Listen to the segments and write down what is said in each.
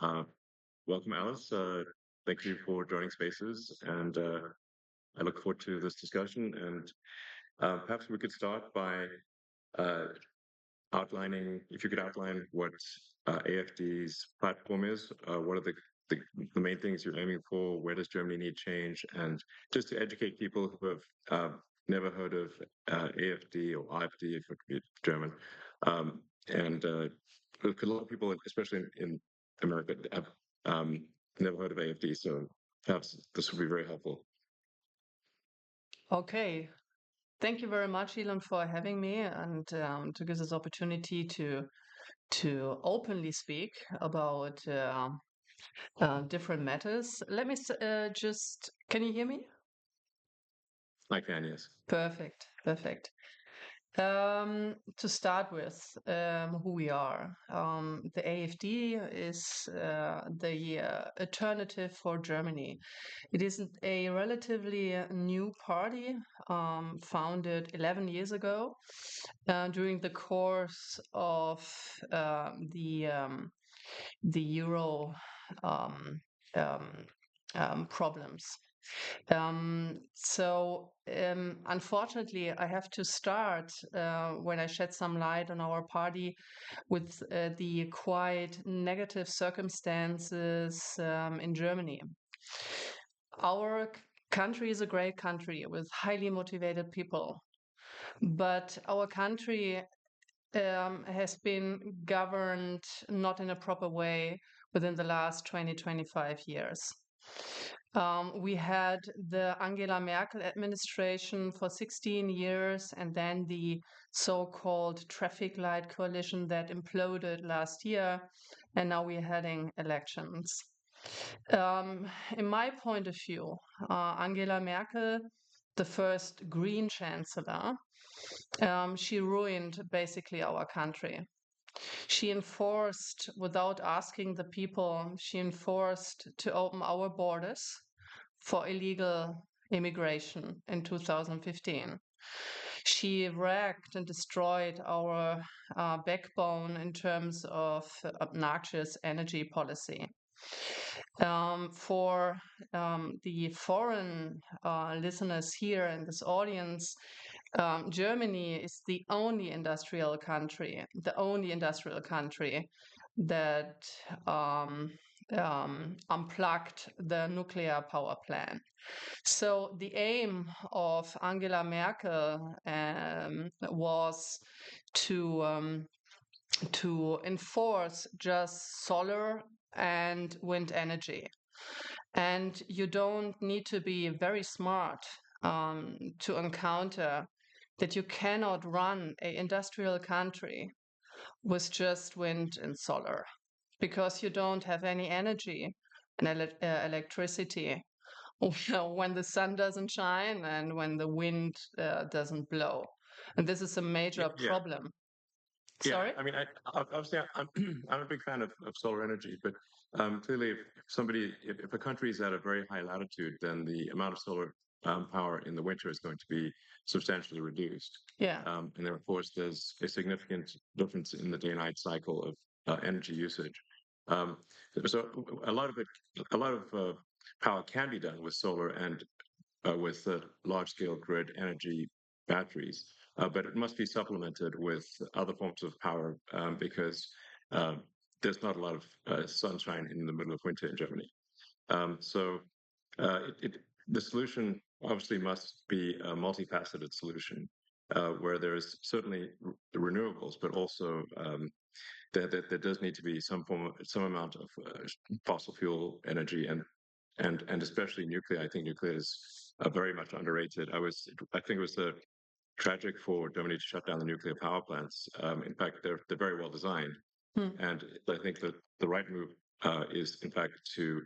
Uh, Welcome, Alice. Thank you for joining Spaces, and I look forward to this discussion. And perhaps we could start by uh, outlining, if you could outline what AFD's platform is, what are the, the main things you're aiming for, where does Germany need change, and just to educate people who have never heard of AFD or AfD, if it's German. And a lot of people, especially in America, have um, never heard of AFD, so perhaps this would be very helpful. Okay, thank you very much, Elon, for having me and to give this opportunity to openly speak about different matters. Let me just. Can you hear me? I can, yes. Perfect, perfect. To start with, who we are. The AfD is the alternative for Germany. It is a relatively new party founded 11 years ago during the course of the Euro um, um, problems. Unfortunately, I have to start when I shed some light on our party with the quite negative circumstances in Germany. Our country is a great country with highly motivated people, but our country has been governed not in a proper way within the last 25 years. We had the Angela Merkel administration for 16 years and then the so-called traffic light coalition that imploded last year, and now we're heading elections. In my point of view, Angela Merkel, the first Green Chancellor, she ruined basically our country. She enforced, without asking the people, she enforced to open our borders for illegal immigration in 2015. She wrecked and destroyed our backbone in terms of obnoxious energy policy. For the foreign listeners here in this audience, Germany is the only industrial country, that unplugged the nuclear power plant. So the aim of Angela Merkel was to to enforce just solar and wind energy. And you don't need to be very smart to encounter that you cannot run an industrial country with just wind and solar because you don't have any energy and electricity when the sun doesn't shine and when the wind doesn't blow. And this is a Yeah, major yeah. problem. Yeah, Sorry? I mean, obviously, I'm a big fan of solar energy, but clearly, if a country is at a very high latitude, then the amount of solar power in the winter is going to be substantially reduced. Yeah. And then, of course, there's a significant difference in the day-night cycle of energy usage. Um, so a lot of power can be done with solar and with large-scale grid energy batteries, but it must be supplemented with other forms of power because uh, there's not a lot of sunshine in the middle of winter in Germany. So the solution obviously must be a multifaceted solution where there's certainly the renewables, but also there does need to be some amount of fossil fuel energy and especially nuclear. I think nuclear is very much underrated. I think it was tragic for Germany to shut down the nuclear power plants. In fact, they're very well designed, Hmm. and I think that the right move is, in fact, to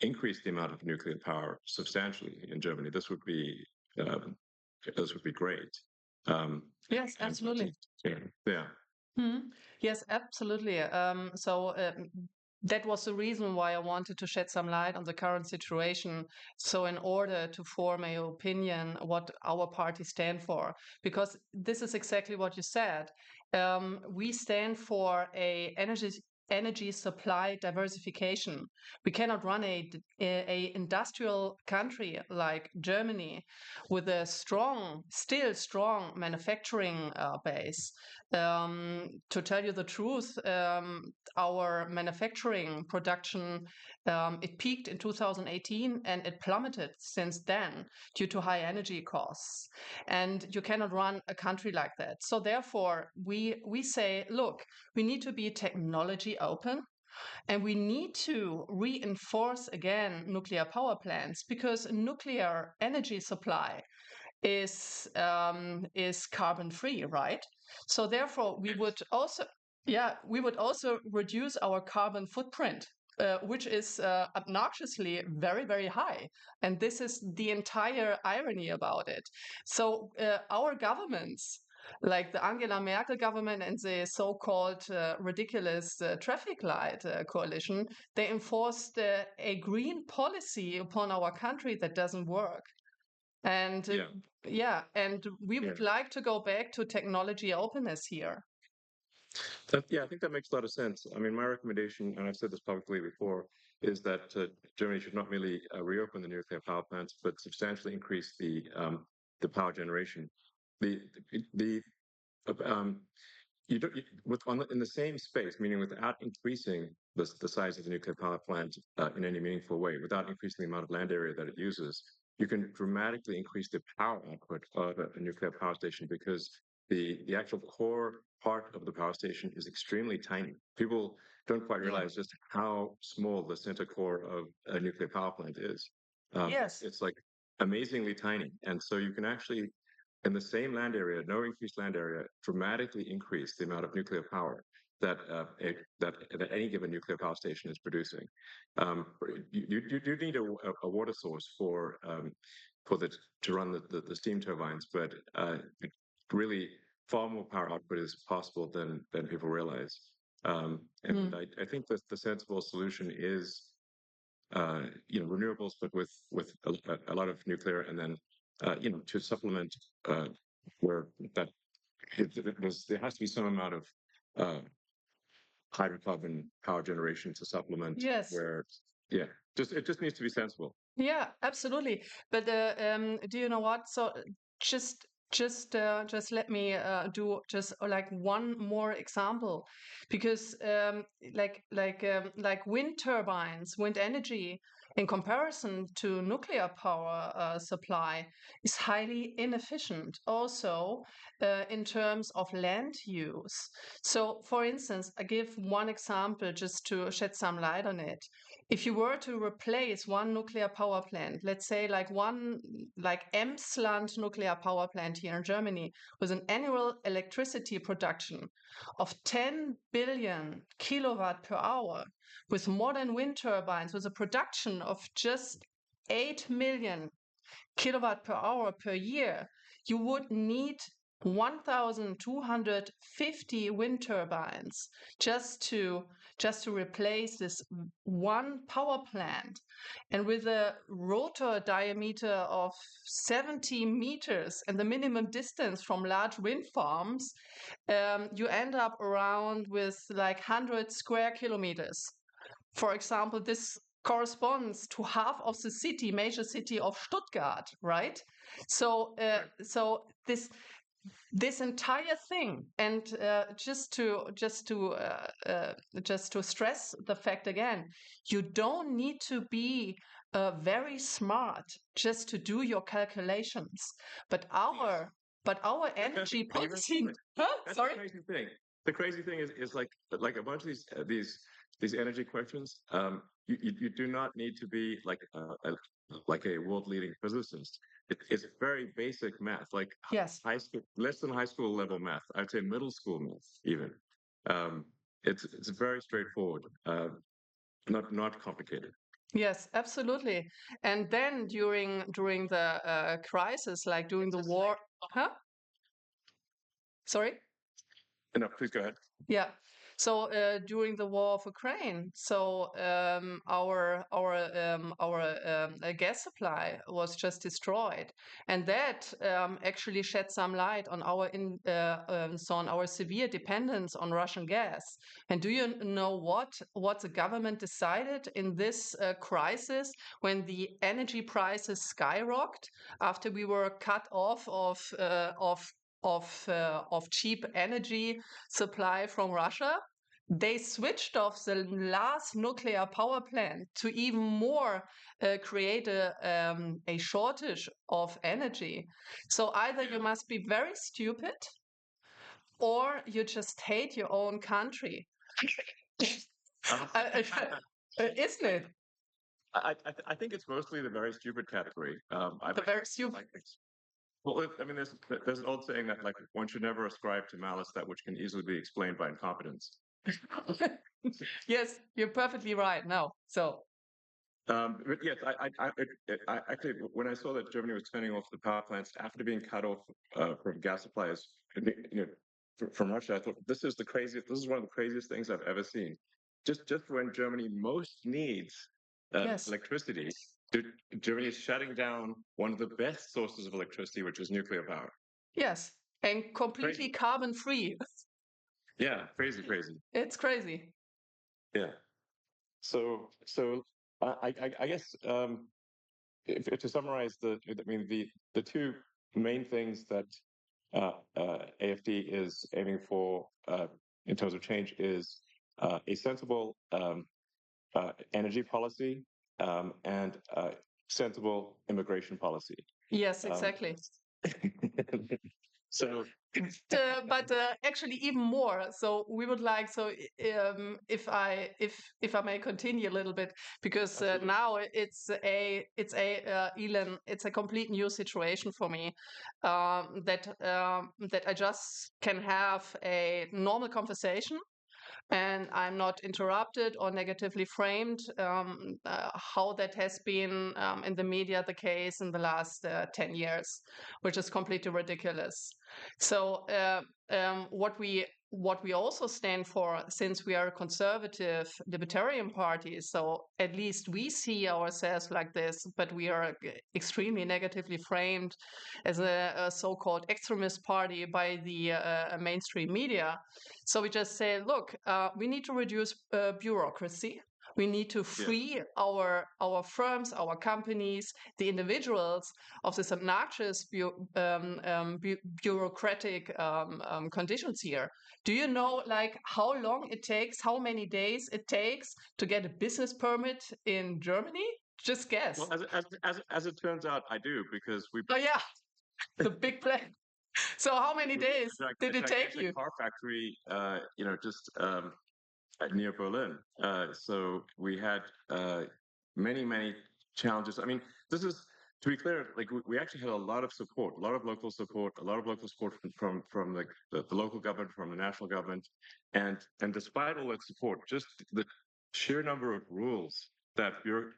increase the amount of nuclear power substantially in Germany. This would be great. Um, Yes, and I absolutely. think, yeah. Hmm. Yes, absolutely. That was the reason why I wanted to shed some light on the current situation. So, in order to form an opinion what our party stand for, because this is exactly what you said. We stand for a energy supply diversification. We cannot run a industrial country like Germany with a still strong manufacturing base. To tell you the truth, our manufacturing production, it peaked in 2018 and it plummeted since then due to high energy costs. And you cannot run a country like that. So therefore, we say, look, we need to be technology open, and we need to reinforce again nuclear power plants, because nuclear energy supply is carbon free, right? So therefore, we would also reduce our carbon footprint, which is obnoxiously very, very high. And this is the entire irony about it. So our governments, like the Angela Merkel government and the so-called ridiculous traffic light coalition, they enforced a green policy upon our country that doesn't work. And Yeah, and we yeah. would like to go back to technology openness here. Yeah, I think that makes a lot of sense. I mean, my recommendation, and I've said this publicly before, is that Germany should not merely reopen the nuclear power plants, but substantially increase the power generation. The the um, you don't in the same space, meaning without increasing the size of the nuclear power plant in any meaningful way, without increasing the amount of land area that it uses, you can dramatically increase the power output of a nuclear power station, because the actual core part of the power station is extremely tiny. People don't quite Yeah. realize just how small the center core of a nuclear power plant is. Yes. It's like amazingly tiny, and so you can actually, in the same land area, no increased land area, dramatically increase the amount of nuclear power that any given nuclear power station is producing. Um, you do need a water source for to run the steam turbines, but really far more power output is possible than people realize. And I think that the sensible solution is renewables, but with a lot of nuclear, and then to supplement where that there has to be some amount of uh, hydrocarbon power generation to supplement Yes. where, yeah, it just needs to be sensible. Yeah, absolutely. But do you know what? So just just let me do just like one more example, because like wind turbines, wind energy, in comparison to nuclear power supply, is highly inefficient. Also, in terms of land use. So, for instance, I give one example just to shed some light on it. If you were to replace one nuclear power plant, let's say like Emsland nuclear power plant here in Germany, with an annual electricity production of 10 billion kilowatt per hour, with modern wind turbines, with a production of just 8 million kilowatt per hour per year, you would need 1,250 wind turbines just to replace this one power plant. And with a rotor diameter of 70 meters and the minimum distance from large wind farms, you end up around with like 100 square kilometers. For example, this corresponds to half of the major city of Stuttgart, right? So, this entire thing, and just to stress the fact again, you don't need to be very smart just to do your calculations, but our energy Even policy. Huh? that's the Sorry. crazy thing. The crazy thing is like a bunch of these energy questions. You do not need to be like a world leading physicist. It's very basic math, like Yes. high school, less than high school level math. I'd say middle school math even. Um, it's very straightforward, not complicated. Yes, absolutely. And then during the crisis, like during the war, huh? Sorry? No, please go ahead. Yeah. So during the war of Ukraine, so our gas supply was just destroyed, and that actually shed some light on on our severe dependence on Russian gas. And do you know what the government decided in this crisis when the energy prices skyrocketed after we were cut off of cheap energy supply from Russia? They switched off the last nuclear power plant to even more create a shortage of energy. So either you must be very stupid or you just hate your own country. Isn't it? I think it's mostly the very stupid category. The very stupid. Well, I mean, there's an old saying that like one should never ascribe to malice that which can easily be explained by incompetence. Yes, you're perfectly right. Now, so but yes, I actually, when I saw that Germany was turning off the power plants after being cut off from gas supplies, from Russia, I thought this is the craziest. This is one of the craziest things I've ever seen. Just when Germany most needs yes, electricity, Germany is shutting down one of the best sources of electricity, which is nuclear power. yes, and completely Crazy. carbon free. Yeah, crazy, crazy. It's crazy. Yeah. So I guess if to summarize I mean the two main things that AFD is aiming for in terms of change is a sensible energy policy and sensible immigration policy. Yes, Um, exactly. so But actually even more. So we would like if I may continue a little bit, because now it's a Elon, it's a complete new situation for me, that I just can have a normal conversation and I'm not interrupted or negatively framed, how that has been in the media the case in the last 10 years, which is completely ridiculous. So what we also stand for, since we are a conservative libertarian party, so at least we see ourselves like this, but we are extremely negatively framed as a so-called extremist party by the mainstream media. So we just say, look, we need to reduce bureaucracy. We need to yes. free our firms, our companies, the individuals of this obnoxious bureaucratic conditions here. Do you know, like, how long it takes, how many days it takes to get a business permit in Germany? Just guess. Well, as it turns out, I do because we. Oh yeah, the big plan. So how many days did It's it a take you? car factory, just near Berlin. So we had many challenges. I mean, this is to be clear. Like we actually had a lot of support, a lot of local support, a lot of local support from like the local government, from the national government, and despite all that support, just the sheer number of rules that the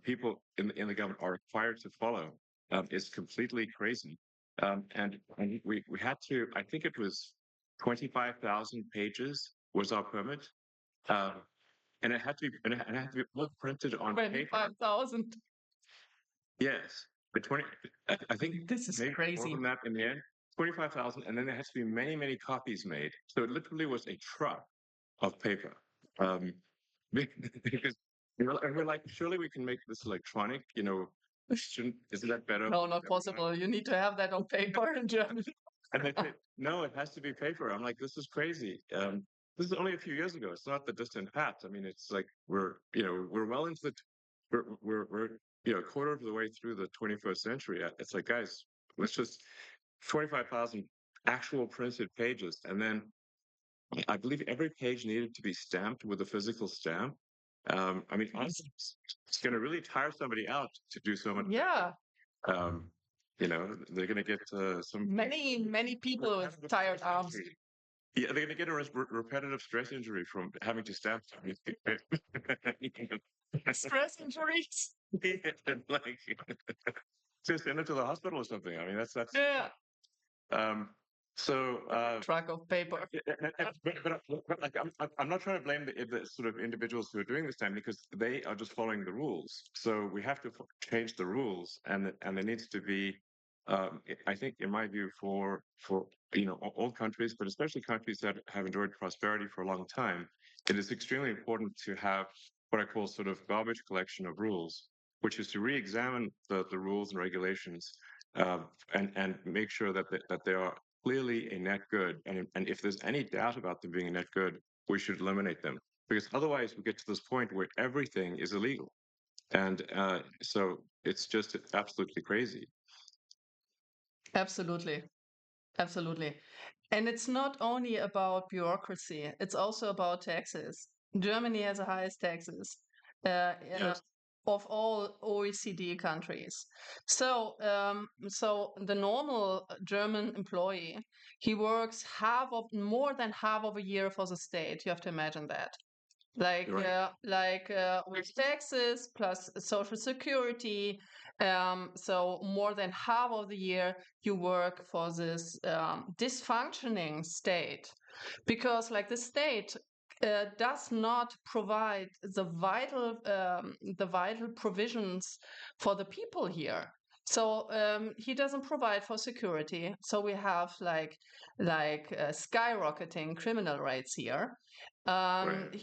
people in the government are required to follow is completely crazy. And we had to. I think it was 25,000 pages was our permit. Um, and it had to be all printed on paper. 25,000. Yes, but I think This is maybe more crazy. than that in the end. 25,000, and then there has to be many copies made. So it literally was a truck of paper. Um, because and we're like, surely we can make this electronic. Isn't that better? No, not possible. You need to have that on paper in Germany. And they say, no, it has to be paper. I'm like, this is crazy. This is only a few years ago. It's not the distant past. I mean, it's like we're well into we're a quarter of the way through the 21st century. It's like, guys, let's just 25,000 actual printed pages, and then I believe every page needed to be stamped with a physical stamp. I mean, honestly, it's going to really tire somebody out to do so much. Yeah, Um, they're going to get some many people with tired arms. Yeah, they're going to get a repetitive stress injury from having to stamp something. Stress injuries. Like, just send it to the hospital or something. I mean, that's Yeah. um, So, truck of paper. like, I'm not trying to blame the sort of individuals who are doing this time because they are just following the rules. So we have to change the rules, and there needs to be, I think, in my view, for all countries, but especially countries that have enjoyed prosperity for a long time, it is extremely important to have what I call sort of garbage collection of rules, which is to re-examine the rules and regulations, uh, and make sure that they are clearly a net good. And if there's any doubt about them being a net good, we should eliminate them. Because otherwise, we get to this point where everything is illegal. And so it's just absolutely crazy. Absolutely. Absolutely. And it's not only about bureaucracy, it's also about taxes. Germany has the highest taxes Yes. of all OECD countries. So the normal German employee, he works more than half of a year for the state. You have to imagine that. You're right. With taxes plus social security, so more than half of the year you work for this dysfunctioning state, because like the state does not provide the vital provisions for the people here. So he doesn't provide for security. So we have skyrocketing criminal rates here. Right.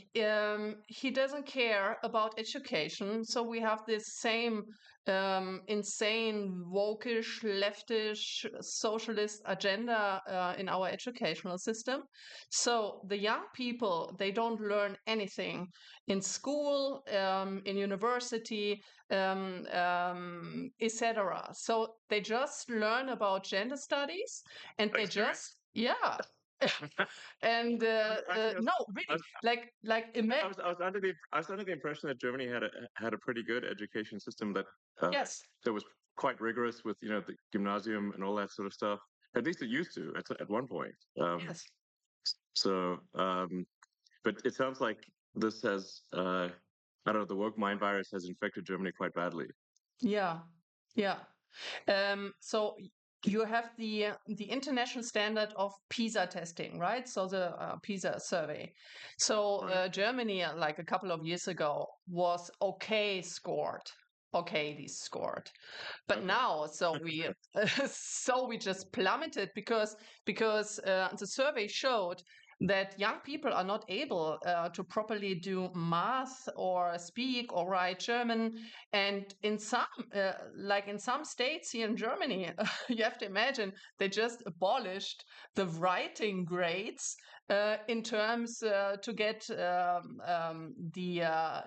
He doesn't care about education. So we have this same insane, wokish, leftish, socialist agenda in our educational system. So the young people, they don't learn anything in school, in university, etc. So they just learn about gender studies, and they Experience. just, yeah. And Actually, no, I really, was, I was under the impression that Germany had a pretty good education system uh, yes, that was quite rigorous with the gymnasium and all that sort of stuff. At least it used to at one point. yes, So, but it sounds like this has I don't know, the woke mind virus has infected Germany quite badly. yeah, yeah. So you have the international standard of PISA testing, right? So the PISA survey. So Right. Germany, like a couple of years ago, was okay scored. Okay, these scored. But Okay. now, so we just plummeted because the survey showed that young people are not able to properly do math or speak or write German. And in some states here in Germany, you have to imagine they just abolished the writing grades in terms to get the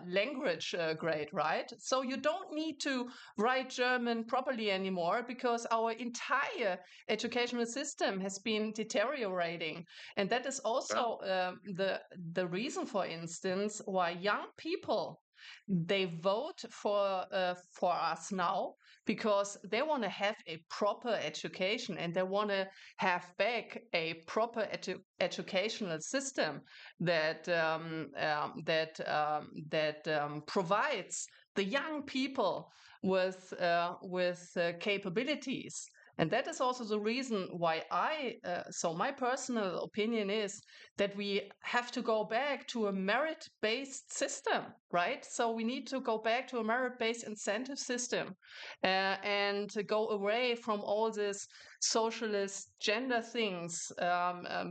language grade, right? So you don't need to write German properly anymore because our entire educational system has been deteriorating. And that is Well, also the reason, for instance, why young people they vote for us now, because they want to have a proper education and they want to have back a proper educational system that provides the young people with capabilities. And that is also the reason why so my personal opinion is that we have to go back to a merit-based system, right? So we need to go back to a merit-based incentive system and to go away from all this socialist gender things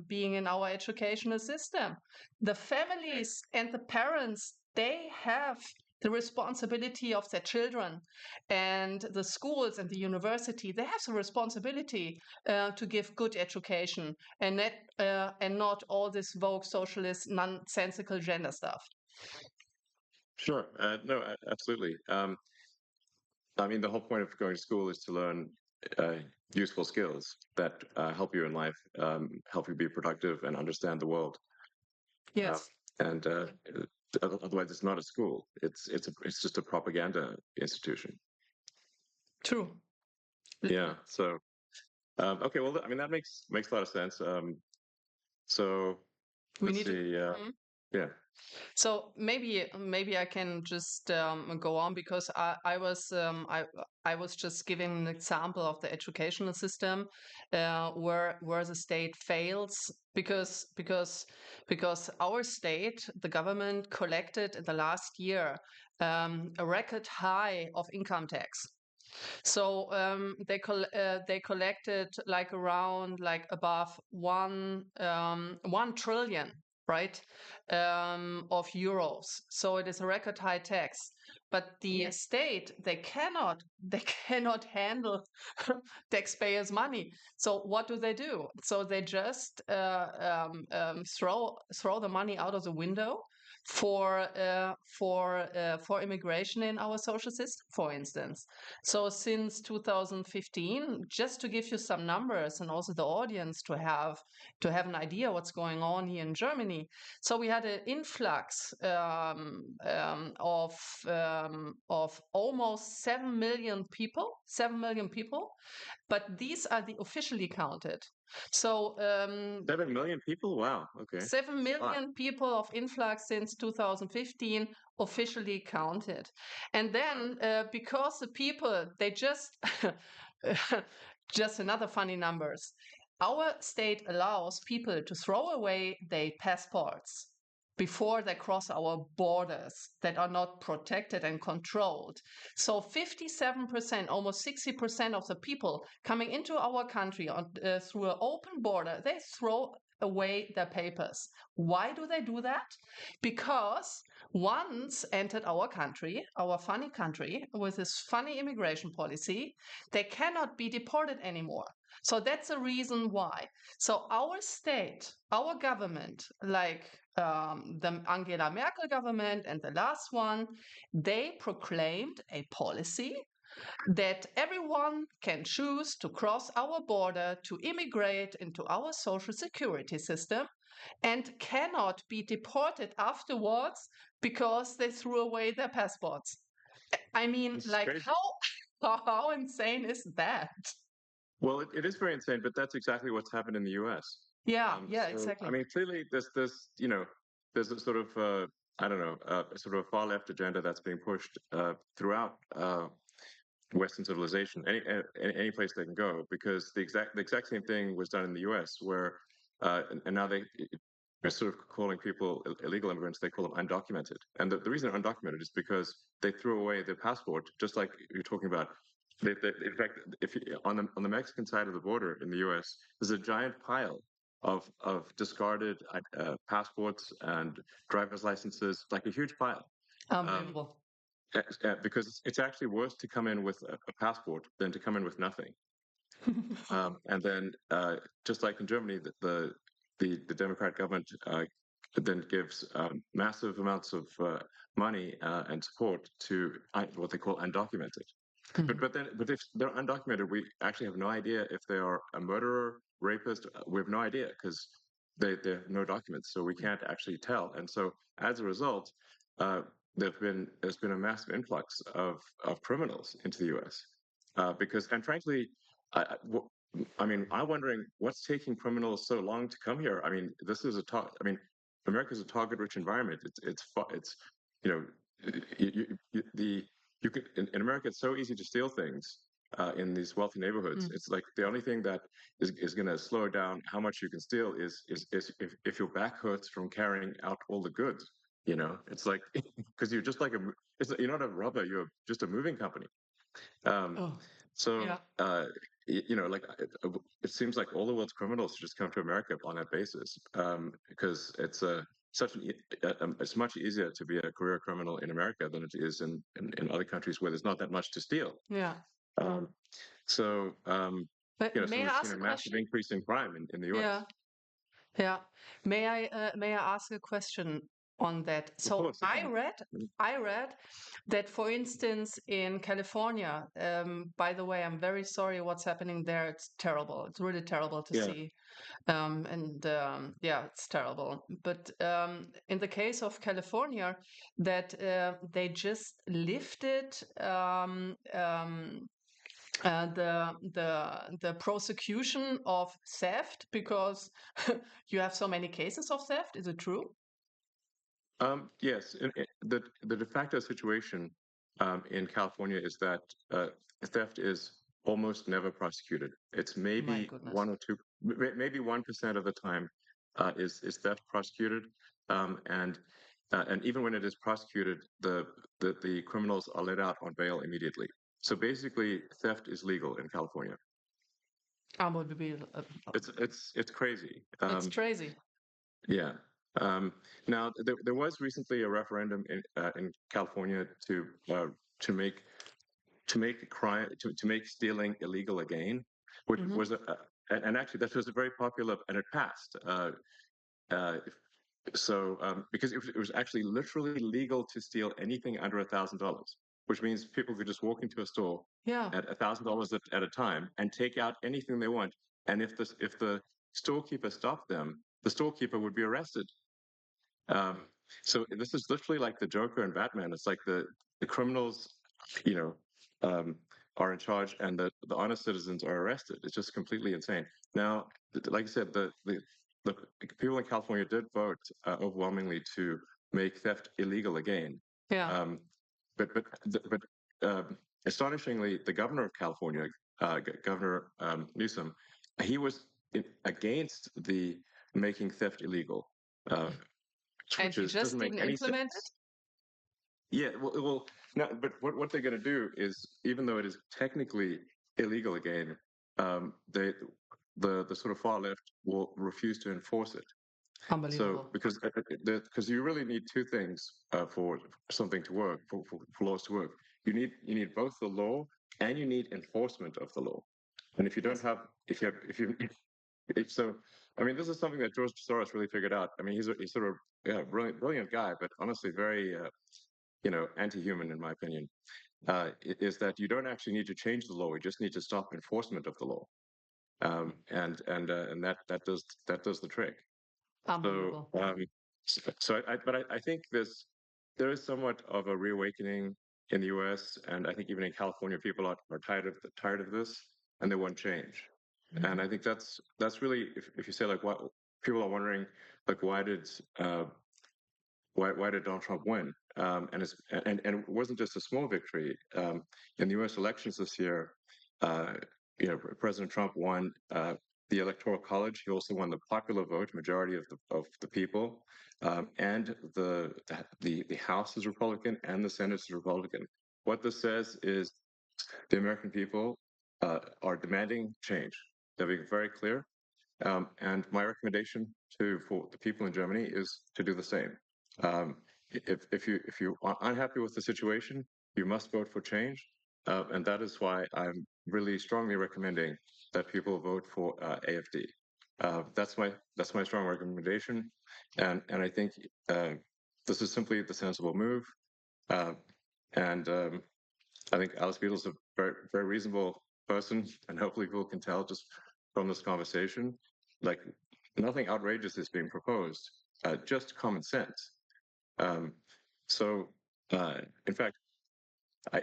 being in our educational system. The families and the parents, they have the responsibility of their children, and the schools and the university, they have the responsibility to give good education and not all this vogue socialist nonsensical gender stuff. sure. No, absolutely. I mean, the whole point of going to school is to learn uh, useful skills that help you in life, help you be productive and understand the world. Uh, Yes, and otherwise, it's not a school. It's just a propaganda institution. true. Yeah. So okay. Well, I mean, that makes a lot of sense. So We let's need to. see. Mhm. Yeah. So maybe I can just go on because I was just giving an example of the educational system where the state fails because our state, the government, collected in the last year a record high of income tax. So they collected like around like above 1 trillion, right, of euros. So it is a record high tax. But the state they cannot handle taxpayers' money. So what do? So they just throw the money out of the window for immigration in our social system, for instance. So since 2015, just to give you some numbers and also the audience to have an idea what's going on here in Germany. So we had an influx of almost 7 million people, but these are the officially counted. So 7 million people? Wow. Okay. 7 That's a lot. million people of influx since 2015 officially counted. And then because the people, they just, just another funny numbers. Our state allows people to throw away their passports before they cross our borders that are not protected and controlled. So 57%, almost 60% of the people coming into our country through an open border, they throw away their papers. Why do they do that? Because once entered our country, our funny country, with this funny immigration policy, they cannot be deported anymore. So that's the reason why. So our state, our government, like the Angela Merkel government and the last one, they proclaimed a policy that everyone can choose to cross our border to immigrate into our social security system and cannot be deported afterwards because they threw away their passports. I mean, This is like crazy. how insane is that? Well, it is very insane, but that's exactly what's happened in the U.S. Yeah, So, I exactly. mean, clearly, there's a sort of, I don't know, a sort of far left agenda that's being pushed throughout Western civilization, any place they can go, because the exact same thing was done in the U.S., where and now they're sort of calling people illegal immigrants. They call them undocumented, and the reason they're undocumented is because they threw away their passport, just like you're talking about. In fact, if you, on the Mexican side of the border in the U.S., there's a giant pile of discarded passports and driver's licenses, like a huge pile. Um, Unbelievable. because it's actually worse to come in with a passport than to come in with nothing. And then, just like in Germany, the Democrat government then gives massive amounts of money and support to what they call undocumented. But if they're undocumented, we actually have no idea if they are a murderer, rapist. We have no idea because they have no documents, so we can't actually tell. And so as a result, uh, there's been a massive influx of criminals into the U.S. Because, and frankly, I mean, I'm wondering what's taking criminals so long to come here. I mean, this is I mean, America's a target-rich environment. It's you know, you could in America. It's so easy to steal things in these wealthy neighborhoods. Mm. It's like the only thing that is going to slow down how much you can steal is if your back hurts from carrying out all the goods. You know, it's like because you're just like you're not a robber. You're just a moving company. Um, Oh, so, yeah. like it seems like all the world's criminals just come to America on that basis, because it's it's much easier to be a career criminal in America than it is in other countries where there's not that much to steal. Yeah. Um, so, But so may we've I seen ask a a massive question? increase in crime in the Yeah. U.S. Yeah. May I ask a question on that? Of So course, yeah. I read that, for instance, in California, by the way, I'm very sorry what's happening there. It's terrible. It's really terrible to Yeah. see. And yeah, it's terrible. But in the case of California, that they just lifted the prosecution of theft because you have so many cases of theft. Is it true? Yes, the de facto situation in California is that theft is almost never prosecuted. It's My maybe goodness. one or two, maybe 1% of the time is theft prosecuted, and and even when it is prosecuted, the criminals are let out on bail immediately. So basically, theft is legal in California. Unbelievable. It's crazy. It's crazy. Yeah. Um, Now, there was recently a referendum in California uh, to make crime to make stealing illegal again, which Hmm. was and actually that was a very popular and it passed. Uh, because it was actually literally legal to steal anything under $1,000, which means people could just walk into a store Yeah. at $1,000 at a time and take out anything they want. And if the storekeeper stopped them, the storekeeper would be arrested. Um, so this is literally like the Joker and Batman. It's like the criminals, you know, um, are in charge, and the honest citizens are arrested. It's just completely insane. Now, like I said, the people in California did vote overwhelmingly to make theft illegal again. Yeah. Um, but astonishingly, the governor of California, Governor Newsom, he was against the making theft illegal. Uh, And which he is doesn't just make didn't any implement it. sense. Yeah, well, no, but what they're going to do is, even though it is technically illegal again, they the sort of far left will refuse to enforce it. So Unbelievable. because you really need two things for something to work, for laws to work. You need both the law and you need enforcement of the law. And if you don't Yes. have, if you so, I mean, this is something that George Soros really figured out. I mean, he's sort of yeah, brilliant guy, but honestly, very anti-human in my opinion. Is that you don't actually need to change the law; you just need to stop enforcement of the law, and that does the trick. So, Unbelievable. I think there is somewhat of a reawakening in the U.S. and I think even in California, people are tired of this and they want change. And I think that's really if you say like what people are wondering like uh, why did Donald Trump win? And it wasn't just a small victory. In the U.S. elections this year, uh, President Trump won the Electoral College. He also won the popular vote, majority of the people, and the House is Republican and the Senate is Republican. What this says is the American people are demanding change. They're being very clear. And my recommendation for the people in Germany is to do the same. Um, if you are unhappy with the situation, you must vote for change, and that is why I'm really strongly recommending that people vote for AFD. That's my strong recommendation, and I think this is simply the sensible move. Uh, and I think Alice Beadle's a very reasonable person, and hopefully people can tell just from this conversation, like nothing outrageous is being proposed, just common sense. Um, so, in fact, I,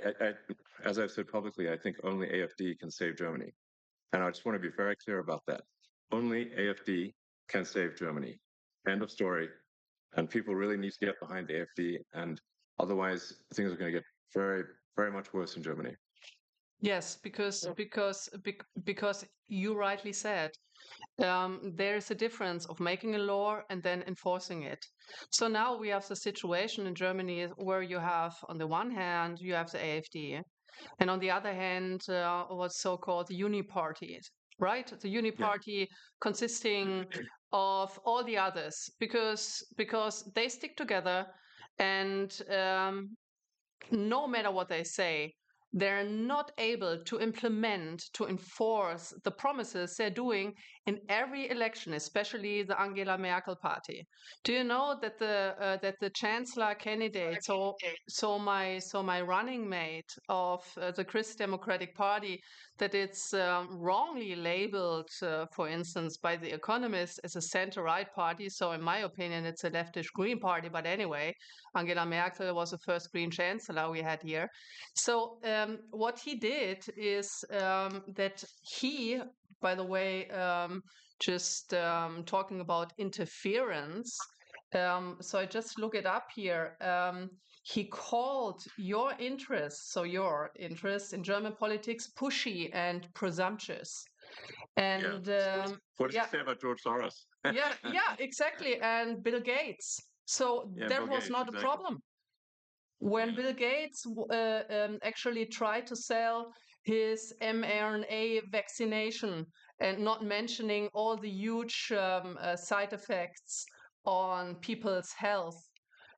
as I've said publicly, I think only AFD can save Germany, and I just want to be very clear about that. Only AFD can save Germany. End of story. And people really need to get behind AFD, and otherwise things are going to get very much worse in Germany. Yes, because you rightly said there is a difference of making a law and then enforcing it. So now we have the situation in Germany where you have, on the one hand, you have the AfD, and on the other hand, what's so-called the Uni Party, right? The Uni Yeah. Party consisting of all the others, because they stick together, and no matter what they say, they're not able to implement, to enforce the promises they're doing in every election, especially the Angela Merkel party. Do you know that the chancellor candidate, so my running mate of the Christ Democratic Party, that it's wrongly labeled, for instance, by the Economist as a center-right party. So in my opinion, it's a leftish Green party. But anyway, Angela Merkel was the first Green chancellor we had here. So what he did is that he, by the way, just talking about interference, So I just look it up here. He called your interests, so your interests in German politics, pushy and presumptuous. Yeah. And What does yeah, he say about George Soros? yeah, exactly. And Bill Gates. So Yeah, that Bill was Gates, not a exactly. problem. When Yeah. Bill Gates actually tried to sell his mRNA vaccination and not mentioning all the huge side effects on people's health,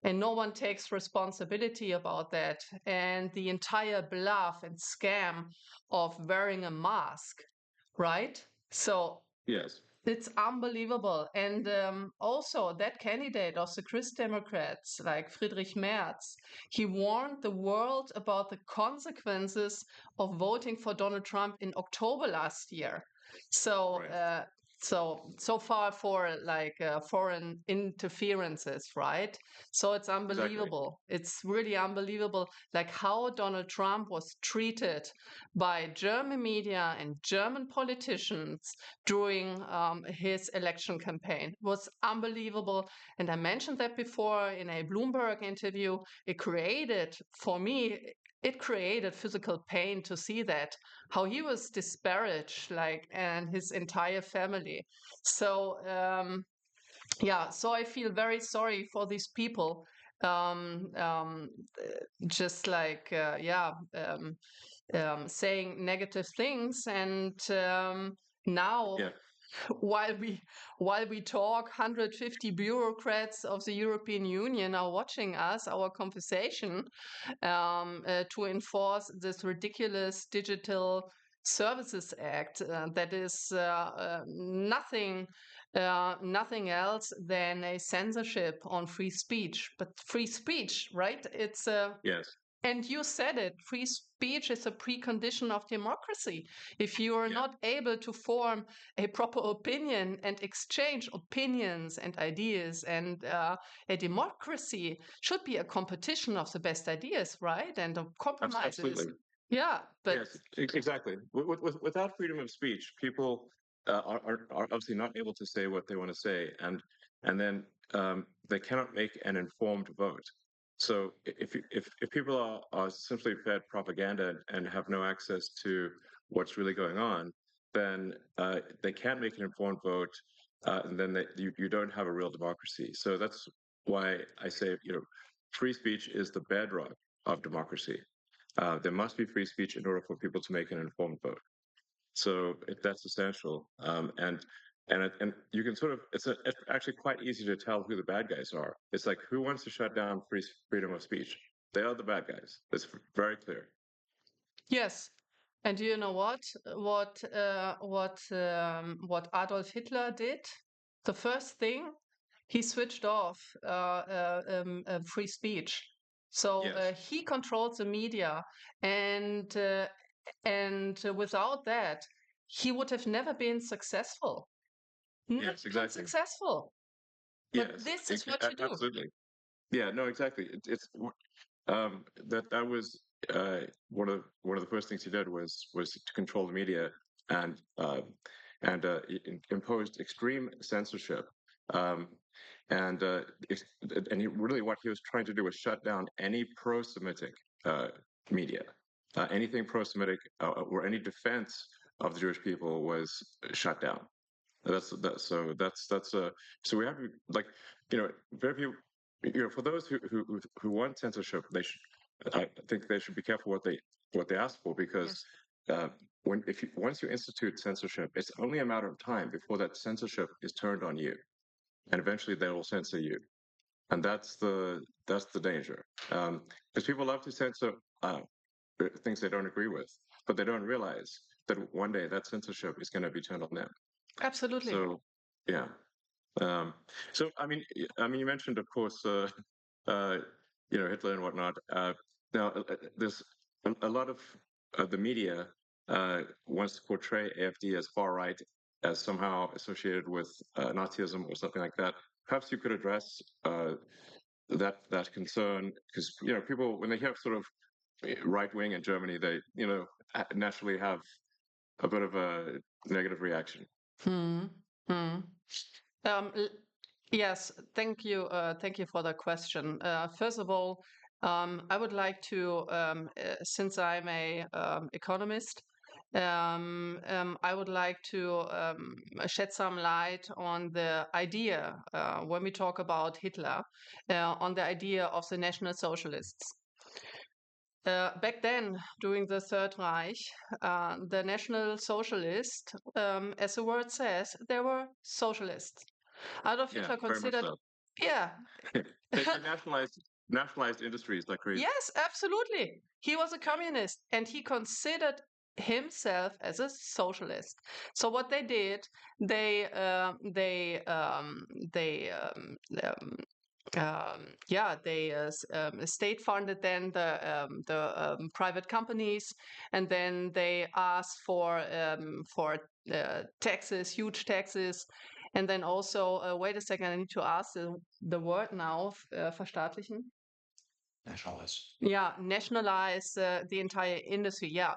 and no one takes responsibility about that, and the entire bluff and scam of wearing a mask, right? So Yes. it's unbelievable. And also, that candidate of the Christ Democrats, like Friedrich Merz, he warned the world about the consequences of voting for Donald Trump in October last year. So, Right. so far for like foreign interferences, right? So it's Exactly. unbelievable. It's really unbelievable, like how Donald Trump was treated by German media and German politicians during his election campaign. It was unbelievable. And I mentioned that before in a Bloomberg interview. It created, for me, it created physical pain to see that, how he was disparaged, like, and his entire family. So, yeah, so I feel very sorry for these people. Um, um, just like, saying negative things. And now, Yeah. while we while we talk, 150 bureaucrats of the European Union are watching us, our conversation, to enforce this ridiculous Digital Services Act that is nothing else than a censorship on free speech. But free speech, right? It's Yes. and you said it, free speech is a precondition of democracy. If you are Yeah. not able to form a proper opinion and exchange opinions and ideas, and a democracy should be a competition of the best ideas, right? And of compromises. Absolutely. Yeah, but Yes, exactly. Without freedom of speech, people are obviously not able to say what they want to say, and then they cannot make an informed vote. So if people are simply fed propaganda and have no access to what's really going on, then they can't make an informed vote, and then you don't have a real democracy. So that's why I say, free speech is the bedrock of democracy. There must be free speech in order for people to make an informed vote. So that's essential. And you can sort of it's actually quite easy to tell who the bad guys are. It's like, who wants to shut down freedom of speech? They are the bad guys. It's very clear. yes. And do you know what? What Adolf Hitler did? The first thing, he switched off free speech. So Yes. he controlled the media, and without that, he would have never been successful. Never Yes. been Exactly. successful. But Yes. this is what you do. Absolutely. Yeah. No. Exactly. That was one of the first things he did was to control the media and imposed extreme censorship. Um, and and what he was trying to do was shut down any pro-Semitic uh, media, anything pro-Semitic or any defense of the Jewish people was shut down. So we have to, like, very few, for those who want censorship, I think they should be careful what they ask for, because Yes. uh, once you institute censorship, it's only a matter of time before that censorship is turned on you, and eventually they will censor you, and that's the danger. Because people love to censor things they don't agree with, but they don't realize that one day that censorship is going to be turned on them. Absolutely. So, yeah. Um, so you mentioned, of course, uh, Hitler and whatnot. Now, there's a lot of the media wants to portray AfD as far right, as somehow associated with Nazism or something like that. Perhaps you could address that concern, because people, when they hear sort of right wing in Germany, they naturally have a bit of a negative reaction. Hmm. Hmm. Um, l- Yes, thank you. Thank you for the question. First of all, I would like to, since I'm a economist, I would like to shed some light on the idea when we talk about Hitler, on the idea of the National Socialists. Back then, during the Third Reich, the National Socialists, as the word says, they were socialists. Adolf Yeah, Hitler very much considered, so. yeah, They nationalized industries like crazy. yes, absolutely. He was a communist and he considered himself as a socialist. So what they did, they yeah, they state funded then the private companies, and then they asked for taxes, huge taxes, and then also wait a second, I need to ask the word now, verstaatlichen. Nationalized. Yeah, nationalize the entire industry. Yeah,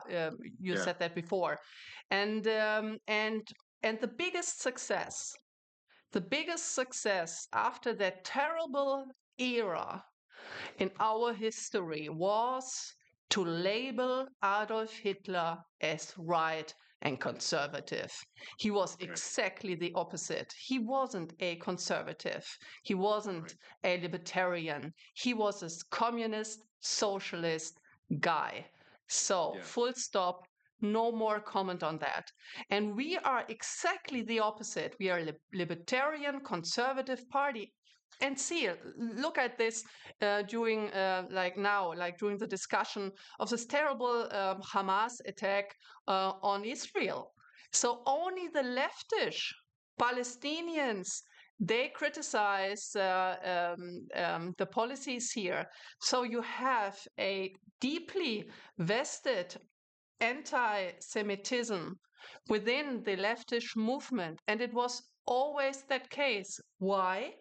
you Yeah, said that before, and the biggest success after that terrible era in our history was to label Adolf Hitler as right and conservative. He was right, exactly the opposite. He wasn't a conservative. He wasn't right. a libertarian. He was a communist, socialist guy. So, Yeah, full stop. No more comment on that. And we are exactly the opposite. We are a libertarian, conservative party. And see, look at this during like now, like during the discussion of this terrible Hamas attack on Israel. So only the leftish Palestinians, they criticize the policies here. So you have a deeply vested anti-Semitism within the leftish movement, and it was always that case. Why?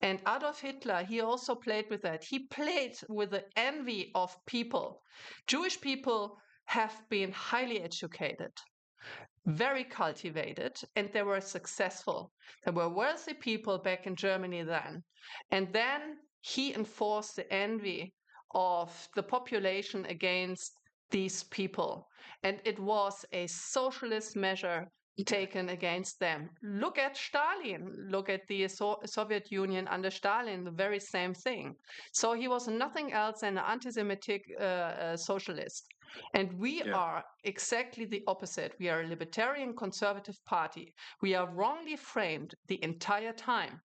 And Adolf Hitler, he also played with that. He played with the envy of people. Jewish people have been highly educated, very cultivated, and they were successful. There were wealthy people back in Germany then. And then he enforced the envy of the population against these people. And it was a socialist measure taken against them. Look at Stalin. Look at the Soviet Union under Stalin, the very same thing. So he was nothing else than an anti Semitic socialist. And we yeah, are exactly the opposite. We are a libertarian conservative party. We are wrongly framed the entire time.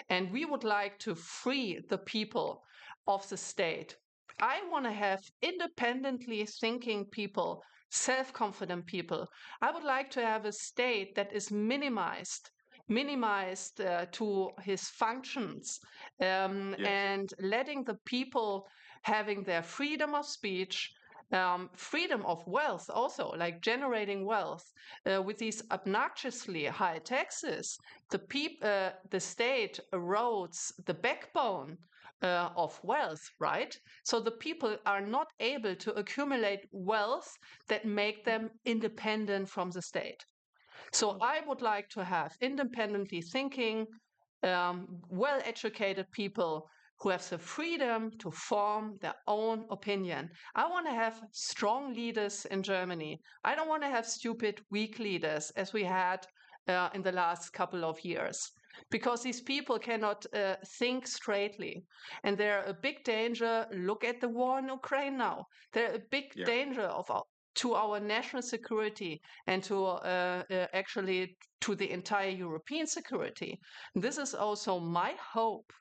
And we would like to free the people of the state. I want to have independently thinking people, self confident people. I would like to have a state that is minimized to his functions, yes, and letting the people having their freedom of speech, freedom of wealth, also like generating wealth with these obnoxiously high taxes. The state erodes the backbone of wealth, right? So the people are not able to accumulate wealth that make them independent from the state. So I would like to have independently thinking, well-educated people who have the freedom to form their own opinion. I want to have strong leaders in Germany. I don't want to have stupid, weak leaders as we had in the last couple of years, because these people cannot think straightly. And they're a big danger. Look at the war in Ukraine now. They're a big yeah, danger to our national security and to actually to the entire European security. This is also my hope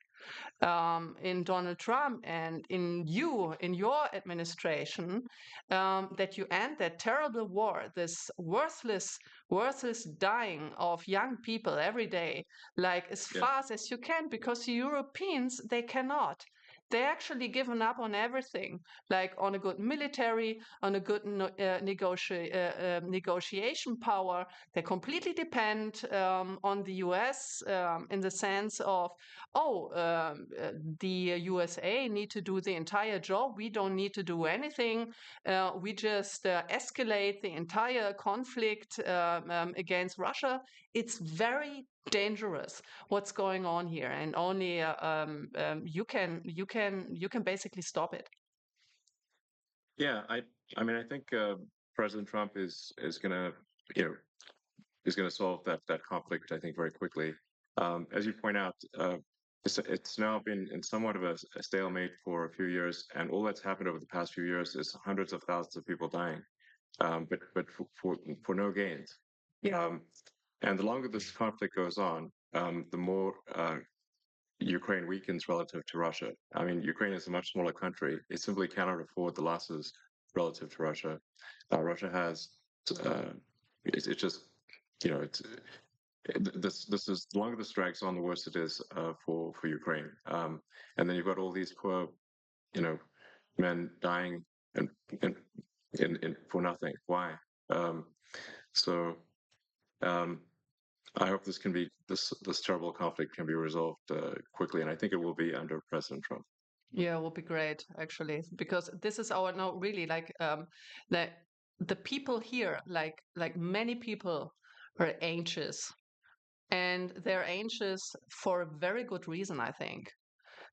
in Donald Trump and in you, in your administration, that you end that terrible war, this worthless dying of young people every day, like as yeah, fast as you can, because the Europeans, they cannot. They actually given up on everything, like on a good military, on a good negotiation power. They completely depend on the US in the sense of, oh, the USA need to do the entire job. We don't need to do anything. We just escalate the entire conflict against Russia. It's very dangerous. What's going on here? And only you can basically stop it. Yeah, I mean, I think President Trump is gonna, you know, is gonna solve that conflict, I think, very quickly. As you point out, it's now been in somewhat of a stalemate for a few years, and all that's happened over the past few years is hundreds of thousands of people dying, but for no gains. Yeah. And the longer this conflict goes on, the more Ukraine weakens relative to Russia. I mean, Ukraine is a much smaller country. It simply cannot afford the losses relative to Russia. Russia has, it's just, you know, this is the longer this drags on, the worse it is for Ukraine. And then you've got all these poor, you know, men dying and and for nothing. Why? Um, so. Um, I hope this terrible conflict can be resolved quickly, and I think it will be under President Trump. Yeah, it would be great actually, because this is our no really like the people here, like many people are anxious, and they're anxious for a very good reason, I think,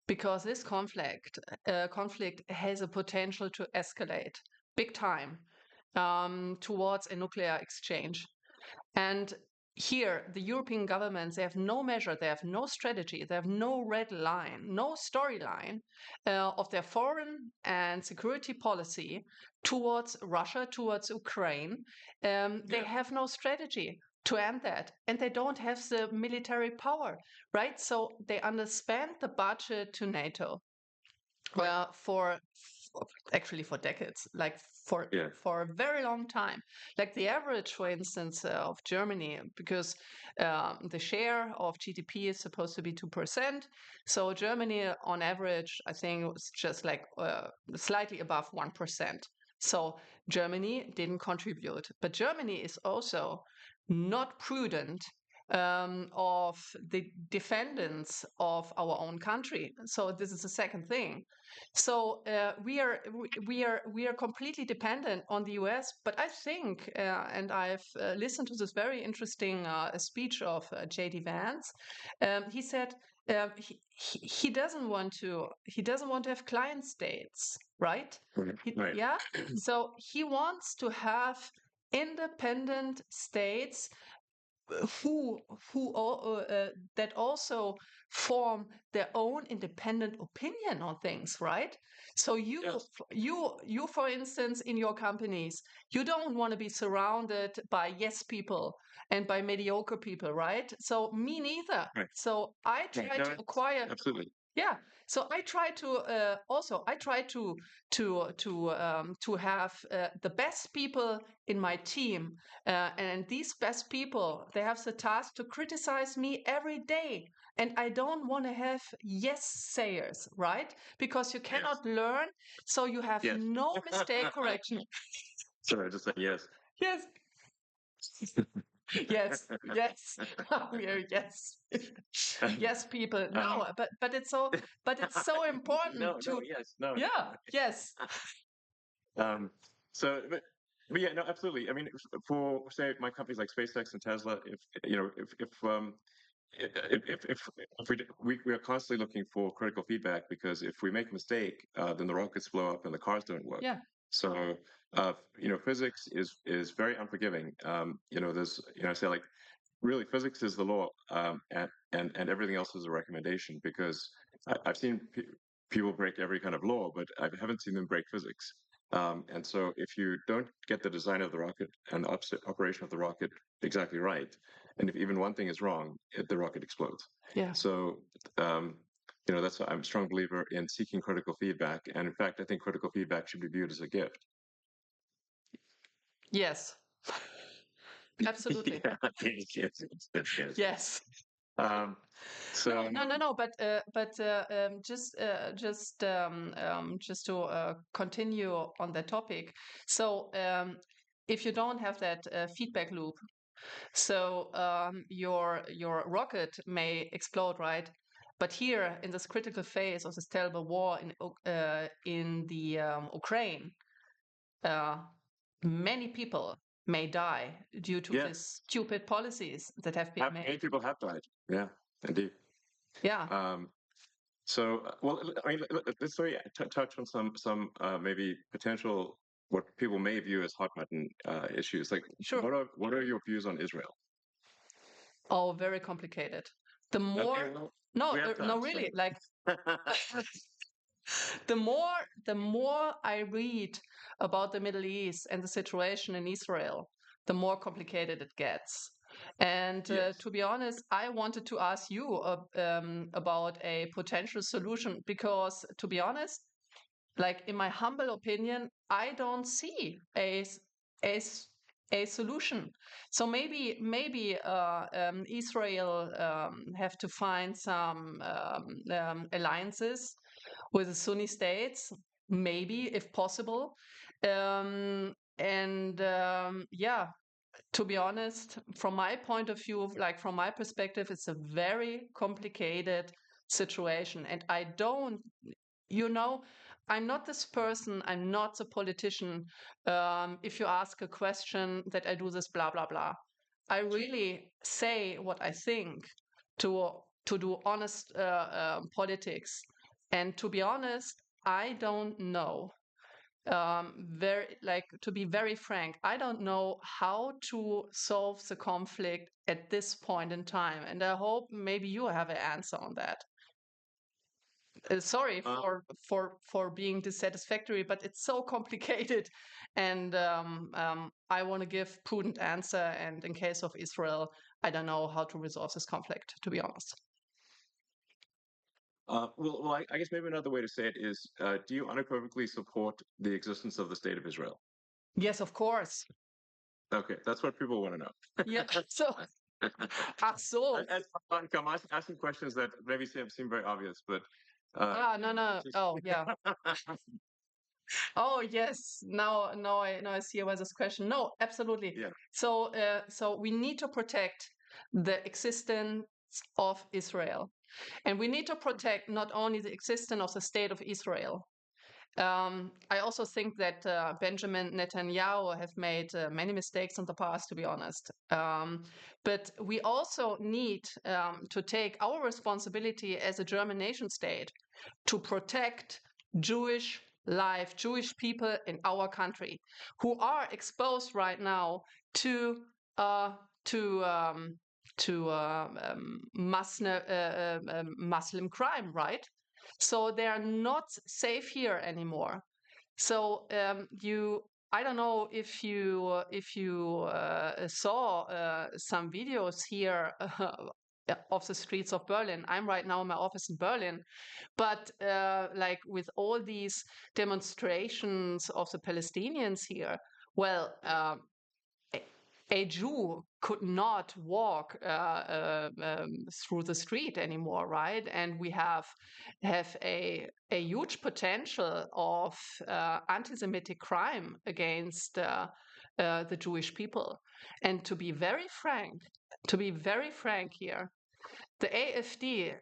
because this conflict has a potential to escalate big time towards a nuclear exchange. And here, the European governments, they have no measure, they have no strategy, they have no red line, no storyline of their foreign and security policy towards Russia, towards Ukraine. They have no strategy to end that, and they don't have the military power, right? So they underspend the budget to NATO for actually for decades, like Yeah, for a very long time. Like the average, for instance, of Germany, because the share of GDP is supposed to be 2%. So Germany, on average, I think was just like slightly above 1%. So Germany didn't contribute, but Germany is also not prudent of the defendants of our own country. So this is the second thing. So we are completely dependent on the US. But I think, and I've listened to this very interesting speech of J.D. Vance. He said he doesn't want to have client states, right? right. Yeah. So he wants to have independent states who that also form their own independent opinion on things, right? So Yes, you for instance in your companies, you don't want to be surrounded by yes people and by mediocre people, right? So me neither. right. So I Right. try No, to acquire, absolutely. yeah. So I try to also I try to have the best people in my team, and these best people, they have the task to criticize me every day, and I don't want to have yes sayers, right? Because you Yes, cannot learn, so you have yes. no mistake correction. Sorry, I just said yes. Yes, yes, yes, yeah, yes, yes, people. um, No, but it's so important no, no, to, yes, no. yeah, yes, Um, but yeah, no, absolutely. I mean, for say my companies like SpaceX and Tesla, if you know, if we are constantly looking for critical feedback because if we make a mistake, then the rockets blow up and the cars don't work. yeah, So you know, physics is very unforgiving. You know, there's you know, I say like really physics is the law, and everything else is a recommendation because I've seen people break every kind of law, but I haven't seen them break physics. And so if you don't get the design of the rocket and the operation of the rocket exactly right, and if even one thing is wrong, the rocket explodes. yeah, So um, you know, that's I'm a strong believer in seeking critical feedback, and in fact, I think critical feedback should be viewed as a gift. yes, absolutely, Yeah, yes. yes. Um, No, so no, no, no. But just to continue on that topic. So if you don't have that feedback loop, so your rocket may explode, right? But here in this critical phase of this terrible war in the Ukraine, uh, many people, may die due to these Yes, stupid policies that have been many made. people have died. Yeah, indeed. Yeah, Um, so, well, I mean, let's maybe touch on some maybe potential what people may view as hot button issues. Like, sure. what are your views on Israel? Oh, very complicated. The Okay, more, well, no, we have no, time, so. really, like the more I read about the Middle East and the situation in Israel, the more complicated it gets. And Yes. to be honest, I wanted to ask you about a potential solution because, to be honest, like in my humble opinion, I don't see a s- a solution. So maybe Israel have to find some alliances with the Sunni states, maybe if possible. And yeah, to be honest, from my point of view, like from my perspective, it's a very complicated situation, and I don't, you know, I'm not this person, I'm not a politician. If you ask a question that I do this blah blah blah, I really say what I think to do honest politics. And to be honest, I don't know. Very like to be very frank, I don't know how to solve the conflict at this point in time, and I hope maybe you have an answer on that. Sorry Uh, for being dissatisfactory, but it's so complicated, and I want to give prudent answer. And in case of Israel, I don't know how to resolve this conflict, to be honest. I guess maybe another way to say it is, do you unequivocally support the existence of the state of Israel? Yes, of course. Okay, that's what people want to know. Yeah. So, ach so. I'm asking questions that maybe seem very obvious, but uh, No, no. just Oh, yeah. Oh yes, now I see why this question. No, absolutely. yeah. So we need to protect the existence of Israel, and we need to protect not only the existence of the state of Israel. I also think that Benjamin Netanyahu have made many mistakes in the past, to be honest. But we also need to take our responsibility as a German nation state to protect Jewish life, Jewish people in our country who are exposed right now to uh, to um, Muslim crime, right? So they are not safe here anymore. So I don't know if you saw some videos here of the streets of Berlin. I'm right now in my office in Berlin, but like with all these demonstrations of the Palestinians here, well, a a Jew could not walk through the street anymore, right? And we have a huge potential of anti-Semitic crime against the Jewish people. And to be very frank here, the AfD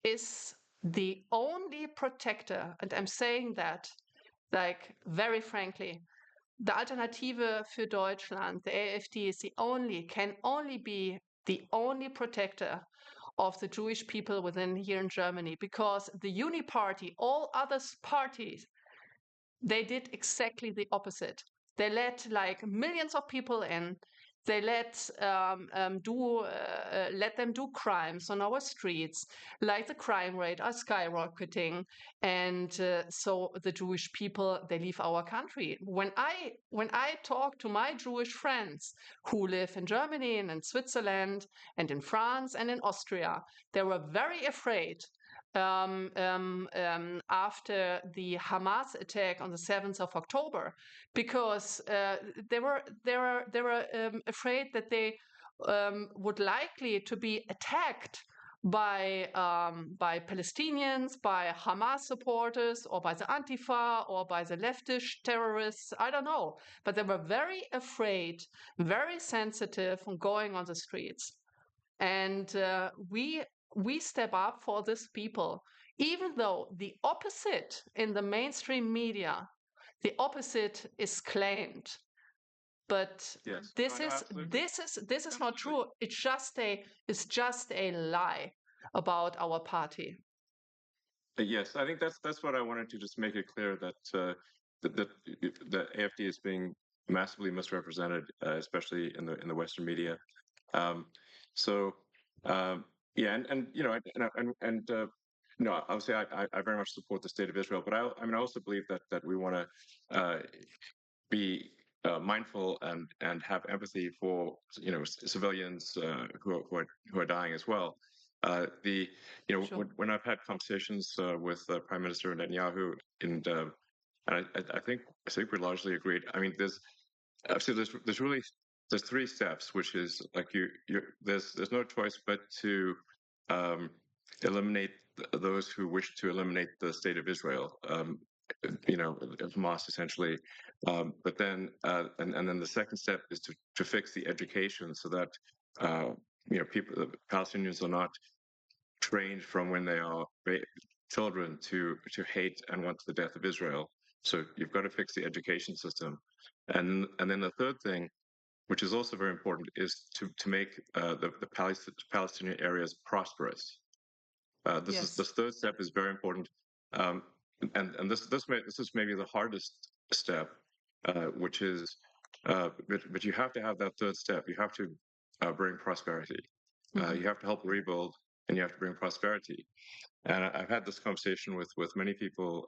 is the only protector, and I'm saying that like very frankly, the Alternative für Deutschland, the AfD, is can only be the only protector of the Jewish people within here in Germany, because the Uni Party, all other parties, they did exactly the opposite. They let like millions of people in. They let them do crimes on our streets, like the crime rate are skyrocketing, and so the Jewish people, they leave our country. When I talk to my Jewish friends who live in Germany and in Switzerland and in France and in Austria, they were very afraid after the Hamas attack on the 7th of October, because they were afraid that they would likely to be attacked by Palestinians, by Hamas supporters, or by the Antifa, or by the leftist terrorists. I don't know, but they were very afraid, very sensitive on going on the streets. And we step up for these people, even though the opposite in the mainstream media, the opposite is claimed. But Yes. No, this no, is absolutely. this is not Absolutely. true. It's just a lie about our party. Yes, I think that's what I wanted to just make it clear that the AFD is being massively misrepresented, especially in the Western media. Um, so yeah, and you know, you know, obviously, I very much support the state of Israel, but I mean, I also believe that we want to be mindful and have empathy for civilians who are dying as well. The Sure. when I've had conversations with Prime Minister Netanyahu, and I think we're largely agreed. I mean, so there's three steps, which is like there's no choice but to um, eliminate those who wish to eliminate the state of Israel. Hamas essentially. But then and then the second step is to fix the education so that uh, people, the Palestinians, are not trained from when they are children to hate and want the death of Israel. So you've got to fix the education system, and then the third thing, which is also very important, is to make the Palestinian areas prosperous. Yes. This third step is very important, um, and this is maybe the hardest step, which is but you have to have that third step. You have to bring prosperity. Hmm. You have to help rebuild, and you have to bring prosperity. And I've had this conversation with many people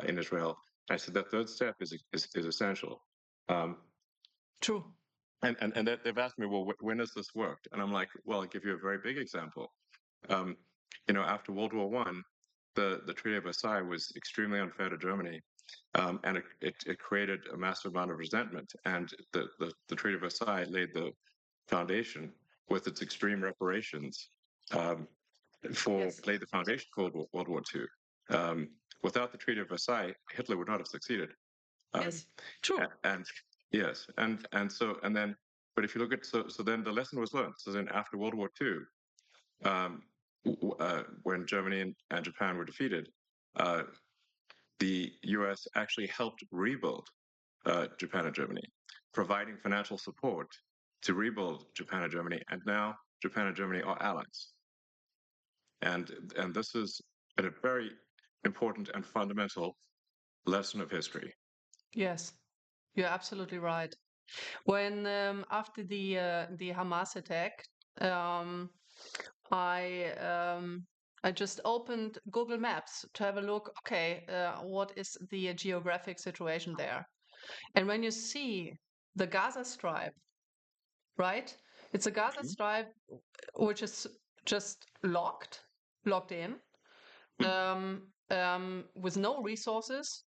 in Israel. I said that third step is essential. Um, True. and they've asked me, well, when has this worked? And I'm like, well, I'll give you a very big example. Um, After World War One, the Treaty of Versailles was extremely unfair to Germany, and it created a massive amount of resentment. And the Treaty of Versailles laid the foundation with its extreme reparations um, Yes. laid the foundation for World War Two. Um, Without the Treaty of Versailles, Hitler would not have succeeded. Um, Yes. True. and yes, and then, but if you look at so then the lesson was learned. So then after World War Two, um, when Germany and Japan were defeated, uh, the U.S. actually helped rebuild Japan and Germany, providing financial support to rebuild Japan and Germany. And now Japan and Germany are allies. And this is a very important and fundamental lesson of history. Yes. You're absolutely right. When after the Hamas attack, um, I um, I just opened Google Maps to have a look. Okay, what is the geographic situation there? And when you see the Gaza Strip, right? It's a Gaza Mhm. Strip which is just locked in, with no resources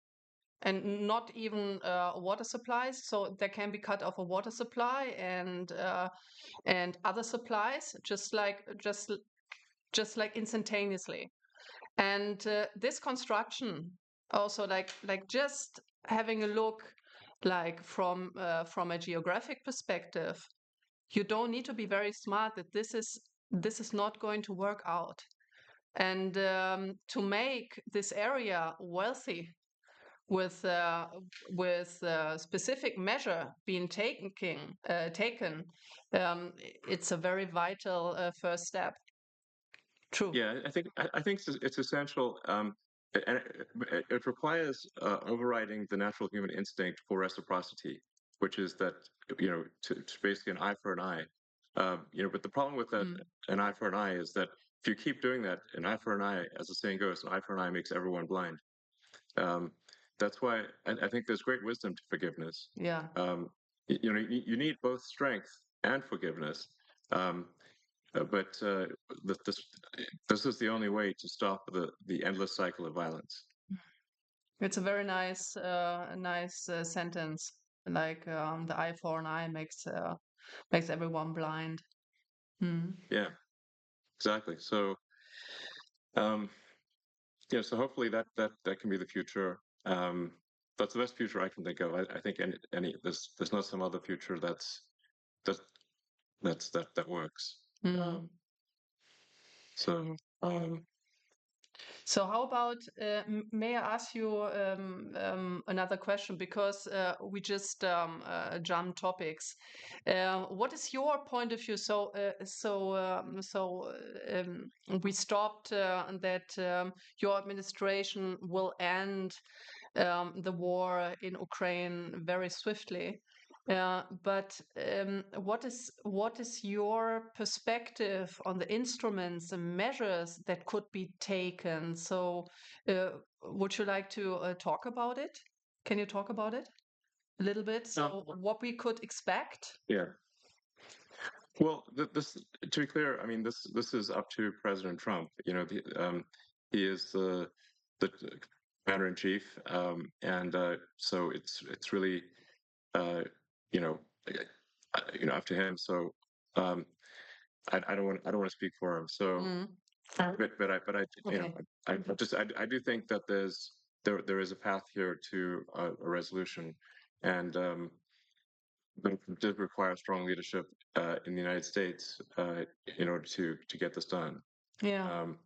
and not even water supplies. So there can be cut off a water supply and other supplies, just like instantaneously. And this construction also like just having a look like from a geographic perspective, you don't need to be very smart that this is not going to work out. And to make this area wealthy with specific measure being taken, it's a very vital first step. True. Yeah, I think it's essential, and it requires overriding the natural human instinct for reciprocity, which is that to basically an eye for an eye. But the problem with that Mm. an eye for an eye is that if you keep doing that, an eye for an eye, as the saying goes, an eye for an eye makes everyone blind. Um, that's why I think there's great wisdom to forgiveness. Yeah. You need both strength and forgiveness. Um, but this this is the only way to stop the endless cycle of violence. It's a very nice sentence. Like the eye for an eye makes everyone blind. Mm. Yeah, exactly. So um, so hopefully that can be the future. That's the best future I can think of. I think any there's not some other future that that works. Mm. Um, so um, So how about, may I ask you another question? Because we just jumped topics. What is your point of view? We stopped that your administration will end the war in Ukraine very swiftly. But what is your perspective on the instruments and measures that could be taken? So, would you like to talk about it? Can you talk about it a little bit? So, what we could expect? Yeah. Well, this to be clear, I mean this is up to President Trump. He is the commander in chief, and so it's really uh, you know up to him. So um, I don't want to speak for him. So, Mm, but I okay. I do think that there is a path here to a resolution, and but it does require strong leadership in the United States in order to get this done. Yeah. Um,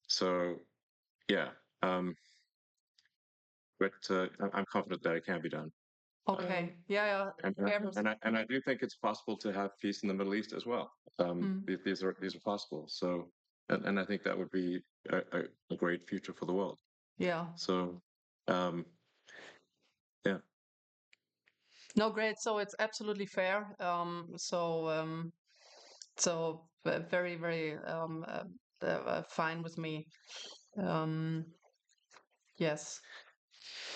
so yeah, um, but I'm confident that it can be done. Okay. Yeah. Yeah. And I do think it's possible to have peace in the Middle East as well. Mm, These are possible. So and I think that would be a great future for the world. yeah. So um, yeah. No, great. So it's absolutely fair. Very, very fine with me. Um, yes.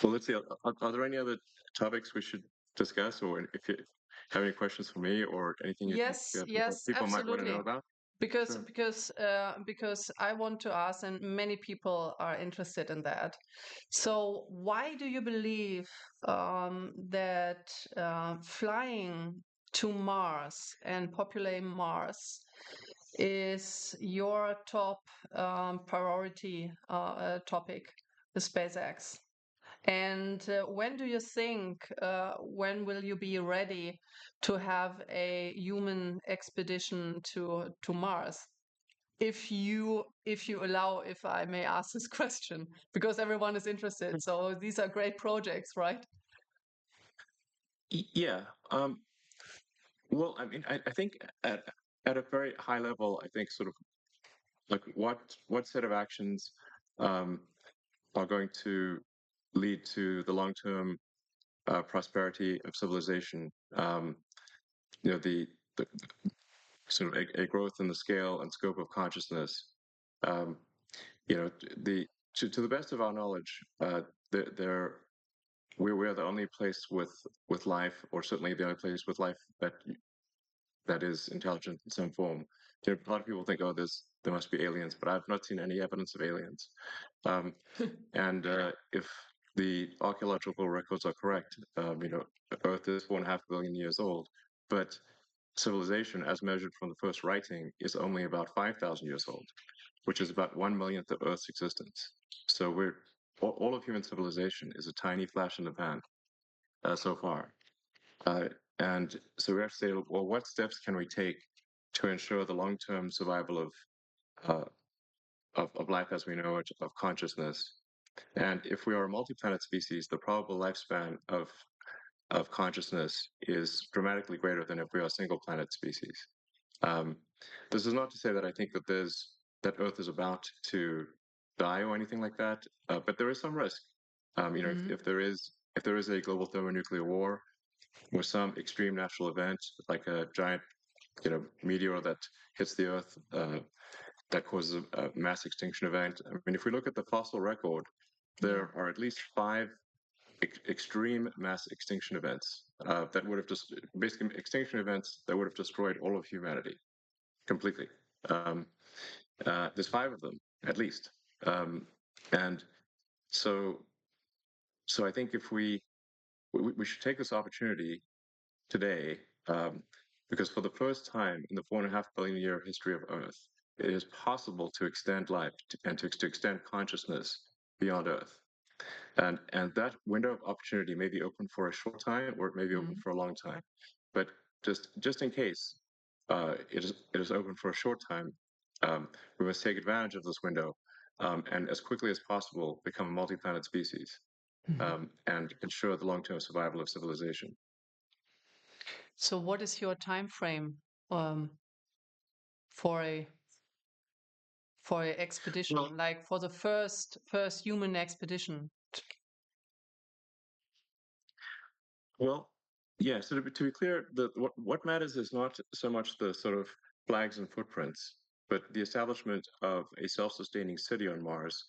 Well, let's see. Are there any other topics we should discuss, or if you have any questions for me, or anything you think Yes, yes, people might want to know absolutely. about? Because Sure. because I want to ask, and many people are interested in that. So why do you believe that flying to Mars and populating Mars is your top priority topic, the SpaceX? And when do you think, when will you be ready to have a human expedition to Mars? If you allow, if I may ask this question, because everyone is interested. So these are great projects, right? Yeah. Well, I mean, I think at at a very high level, I think sort of like what set of actions um, are going to lead to the long-term prosperity of civilization. The sort of a growth in the scale and scope of consciousness. Um, the to the best of our knowledge, there we are the only place with life, or certainly the only place with life that is intelligent in some form. A lot of people think, oh, there must be aliens, but I've not seen any evidence of aliens. Um, and if the archaeological records are correct, Earth is 4.5 billion years old, but civilization, as measured from the first writing, is only about 5,000 years old, which is about 1 millionth of Earth's existence. So all of human civilization is a tiny flash in the pan so far. Uh, and so we have to say, well, what steps can we take to ensure the long-term survival uh, of life as we know it, of consciousness? And if we are a multi-planet species, the probable lifespan of consciousness is dramatically greater than if we are a single planet species. Um, this is not to say that I think that Earth is about to die or anything like that, but there is some risk. Mm, If there is a global thermonuclear war or some extreme natural event like a giant meteor that hits the Earth that causes a mass extinction event. I mean, if we look at the fossil record, yeah. there are at least five extreme mass extinction events that would have just basically extinction events that would have destroyed all of humanity completely. Um, there's five of them at least, and so I think if we should take this opportunity today, because for the first time in the 4.5 billion year history of Earth, it is possible to extend life and to extend consciousness beyond Earth. And that window of opportunity may be open for a short time, or it may be open Mm, for a long time. But just in case it is open for a short time, we must take advantage of this window and as quickly as possible become a multi-planet species, and ensure the long-term survival of civilization. So, what is your time frame um, for a expedition? Well, Like for the first human expedition? well, yeah. So to be clear, what matters is not so much the sort of flags and footprints, but the establishment of a self-sustaining city on Mars,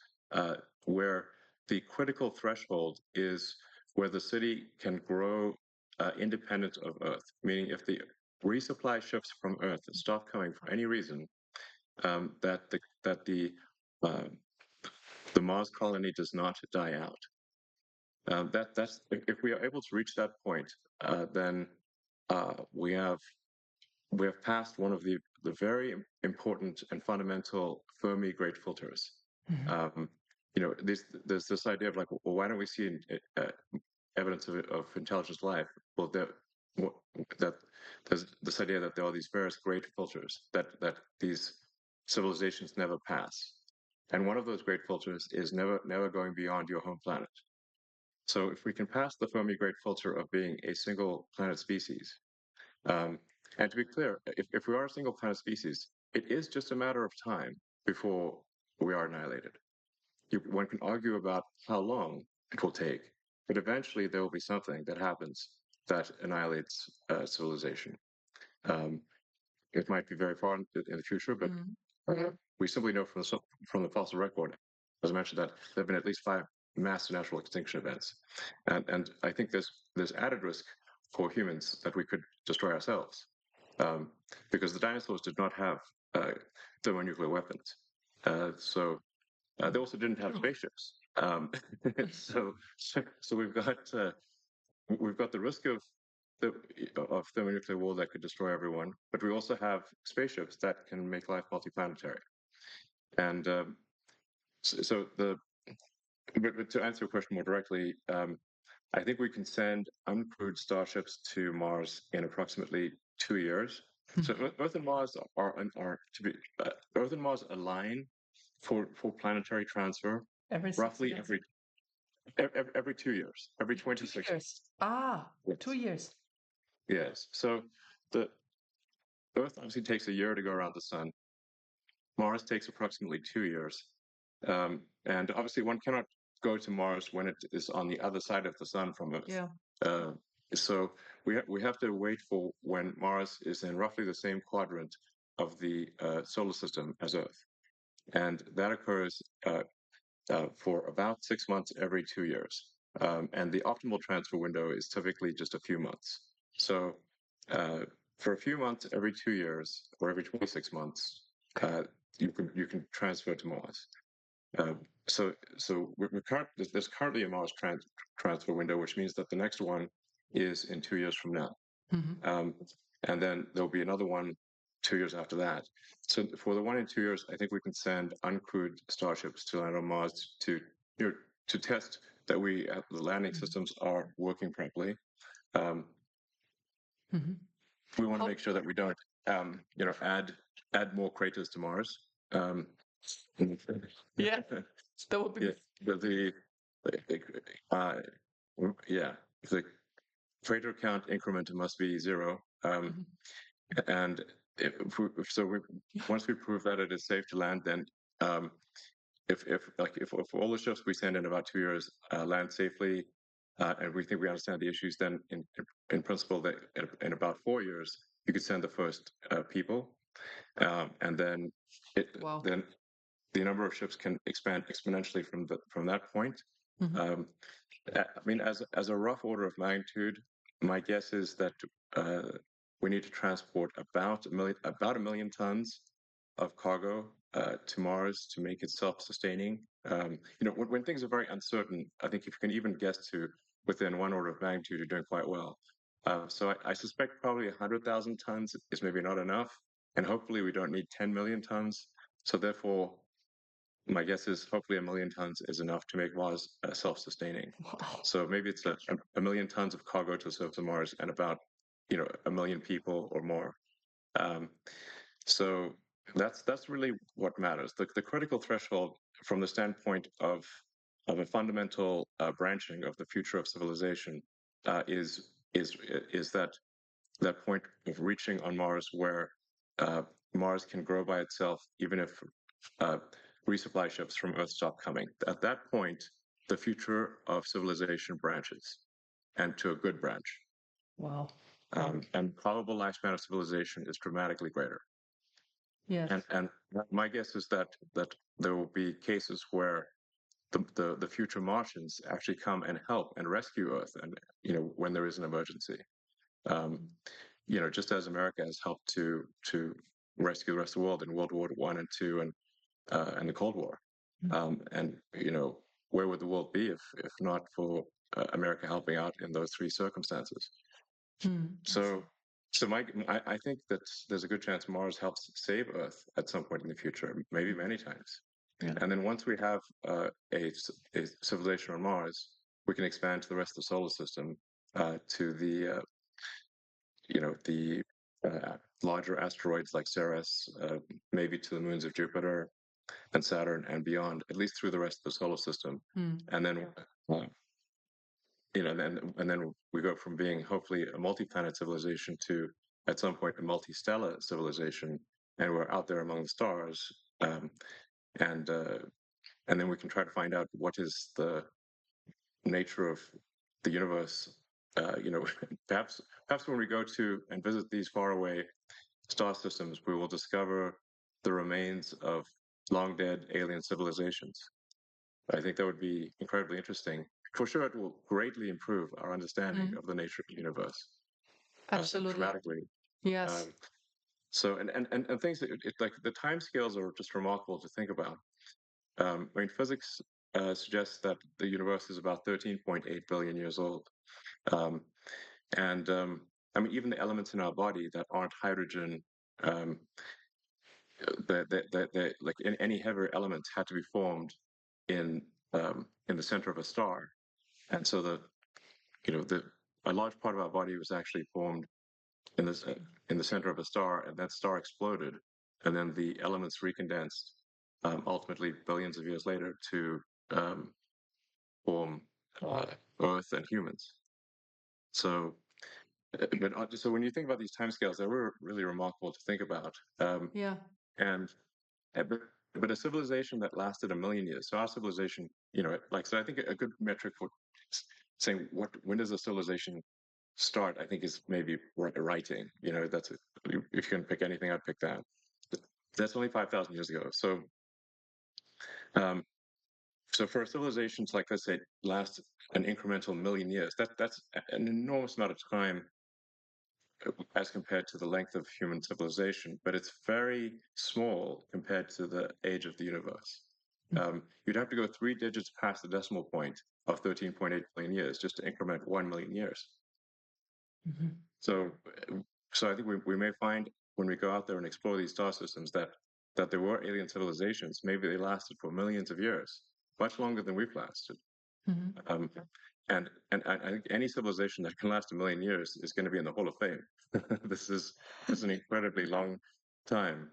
where the critical threshold is where the city can grow independent of Earth. Meaning, if the resupply ships from Earth stop coming for any reason, that uh, the Mars colony does not die out. That's if we are able to reach that point, then we have passed one of the very important and fundamental Fermi great filters. Um, there's this idea of like, well, why don't we see evidence of intelligent life? Well, that there's this idea that there are these various great filters that these civilizations never pass, and one of those great filters is never going beyond your home planet. So if we can pass the Fermi Great Filter of being a single planet species, um, and to be clear, if we are a single planet species, it is just a matter of time before we are annihilated. One can argue about how long it will take, but eventually there will be something that happens that annihilates civilization. Um, it might be very far in the future, but we simply know from the fossil record, as I mentioned, that there have been at least 5 massive natural extinction events, and I think there's added risk for humans that we could destroy ourselves, because the dinosaurs did not have thermonuclear weapons, so they also didn't have spaceships. So we've got the risk of thermonuclear war that could destroy everyone, but we also have spaceships that can make life multiplanetary. And so but to answer your question more directly, I think we can send uncrewed starships to Mars in approximately 2 years. So Earth and Mars are to be Earth and Mars align for planetary transfer Every 6 roughly years. every 2 years, every 26 2 years. Ah, years. 2 years. Yes. So the Earth obviously takes a year to go around the sun. Mars takes approximately 2 years. And obviously, one cannot go to Mars when it is on the other side of the sun from Earth. Yeah. Uh, so we have to wait for when Mars is in roughly the same quadrant of the solar system as Earth, and that occurs for about 6 months every 2 years. And the optimal transfer window is typically just a few months. So uh, for a few months every 2 years or every 26 months, you can transfer to Mars. So there's currently a Mars transfer window, which means that the next one is in 2 years from now, and then there'll be another one 2 years after that. So for the one in 2 years, I think we can send uncrewed starships to land on Mars to test that the landing systems are working properly. Um, we want to make sure that we don't add more craters to Mars. Yeah, that would be. Yeah, but uh, yeah, the crater count increment must be 0. And once we prove that it is safe to land, then um, if all the ships we send in about 2 years land safely, and we think we understand the issues, then in principle, that in about 4 years you could send the first people, and then Wow. then the number of ships can expand exponentially from that point. Um, I mean, as a rough order of magnitude, my guess is that we need to transport about a million tons of cargo to Mars to make it self-sustaining. When things are very uncertain, I think if you can even guess to within one order of magnitude, you're doing quite well. So I suspect probably 100,000 tons is maybe not enough, and hopefully we don't need 10 million tons. So therefore, my guess is hopefully a million tons is enough to make Mars self-sustaining. Wow. So maybe it's a million tons of cargo to serve to Mars and about a million people or more. So that's really what matters. The critical threshold from the standpoint of a fundamental branching of the future of civilization, is that point of reaching on Mars where uh, Mars can grow by itself, even if uh, resupply ships from Earth stop coming. At that point, the future of civilization branches, and to a good branch. Wow. Wow. And probable lifespan of civilization is dramatically greater. Yes. And my guess is that there will be cases where the future Martians actually come and help and rescue Earth, and when there is an emergency. Um, just as America has helped to rescue the rest of the world in World War One and Two and the Cold War. And where would the world be if not for America helping out in those three circumstances? I see. So, I think that there's a good chance Mars helps save Earth at some point in the future, maybe many times. Yeah. And then once we have a civilization on Mars, we can expand to the rest of the solar system, to the larger asteroids like Ceres, maybe to the moons of Jupiter and Saturn and beyond, at least through the rest of the solar system. And then, uh, then we go from being hopefully a multi-planet civilization to at some point a multi-stellar civilization, and we're out there among the stars, um, and uh, and then we can try to find out what is the nature of the universe. Perhaps when we go to and visit these faraway star systems, we will discover the remains of long dead alien civilizations. I think that would be incredibly interesting. For sure, it will greatly improve our understanding Mm. of the nature of the universe, Absolutely. dramatically. Yes. Um, and things that like the time scales are just remarkable to think about. I mean, physics suggests that the universe is about 13.8 billion years old. Um, and I mean, even the elements in our body that aren't hydrogen, um, like any heavier elements had to be formed in the center of a star. And so the a large part of our body was actually formed in this in the center of a star, and that star exploded, and then the elements recondensed, ultimately billions of years later to um, form Earth and humans. So, so when you think about these timescales, they were really remarkable to think about. Yeah. And but, but a civilization that lasted a million years. So our civilization, like so, I think a good metric for saying when does a civilization start, I think, is maybe writing. That's if you can pick anything, I'd pick that. That's only 5,000 years ago. Um, so for civilizations like, let's say, last an incremental million years, that's an enormous amount of time as compared to the length of human civilization, but it's very small compared to the age of the universe. You'd have to go 3 digits past the decimal point of 13.8 billion years just to increment 1 million years. Mm-hmm. So, so I think we may find when we go out there and explore these star systems that there were alien civilizations. Maybe they lasted for millions of years, much longer than we've lasted. Mm-hmm. Um, and I think any civilization that can last a million years is going to be in the Hall of Fame. This is an incredibly long time.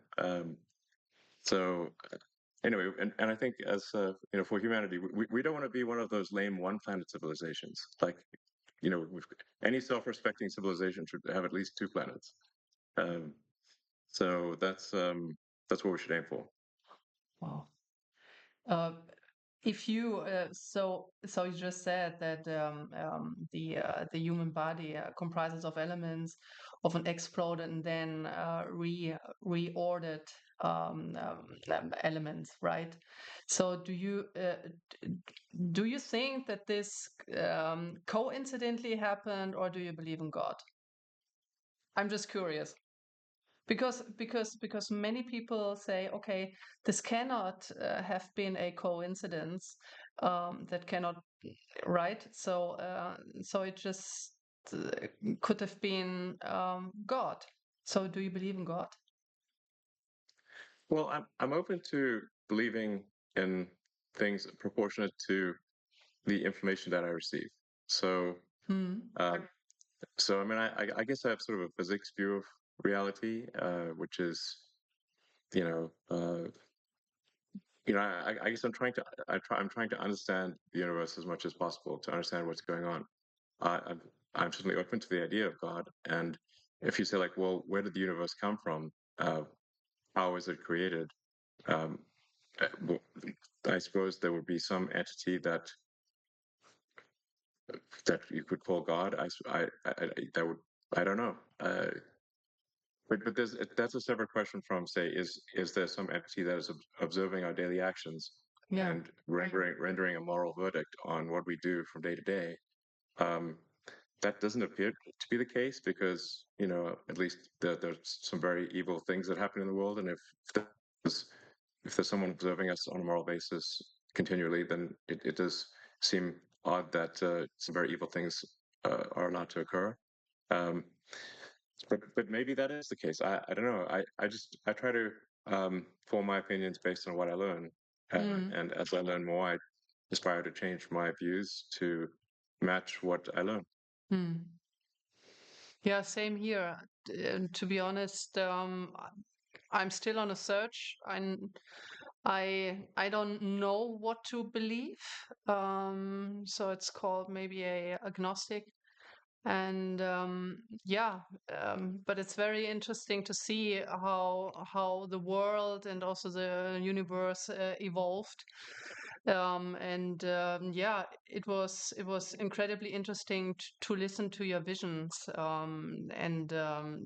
So anyway, and I think as for humanity, we don't want to be one of those lame one planet civilizations. Like any self-respecting civilization should have at least two planets. Um, so that's what we should aim for. Wow. Uh, if you so you just said that the human body comprises of elements of an exploded and then reordered elements, right? So do you think that this coincidentally happened, or do you believe in God? I'm just curious. Because many people say, okay, this cannot have been a coincidence. That cannot, right? So it just could have been God. So do you believe in God? Well, I'm open to believing in things proportionate to the information that I receive. So Hmm. uh, I mean, I guess I have sort of a physics view of reality, which is you know uh, I guess I'm trying to understand the universe as much as possible to understand what's going on. I'm certainly open to the idea of God, and if you say like, well, where did the universe come from? How was it created? Um, well, I suppose there would be some entity that you could call God. That would I don't know. But that's a separate question from say is there some entity that is observing our daily actions Yeah. and rendering a moral verdict on what we do from day to day? Um, that doesn't appear to be the case because at least there's some very evil things that happen in the world, and there's if there's someone observing us on a moral basis continually, then it does seem odd that some very evil things are allowed to occur. Um, but maybe that is the case. I don't know. I try to form my opinions based on what I learn, Mm. and as I learn more, I aspire to change my views to match what I learn. Mm. Yeah, same here. To be honest, I'm still on a search. I don't know what to believe. So it's called maybe a agnostic. And yeah, but it's very interesting to see how the world and also the universe evolved. And yeah, it was incredibly interesting to listen to your visions. And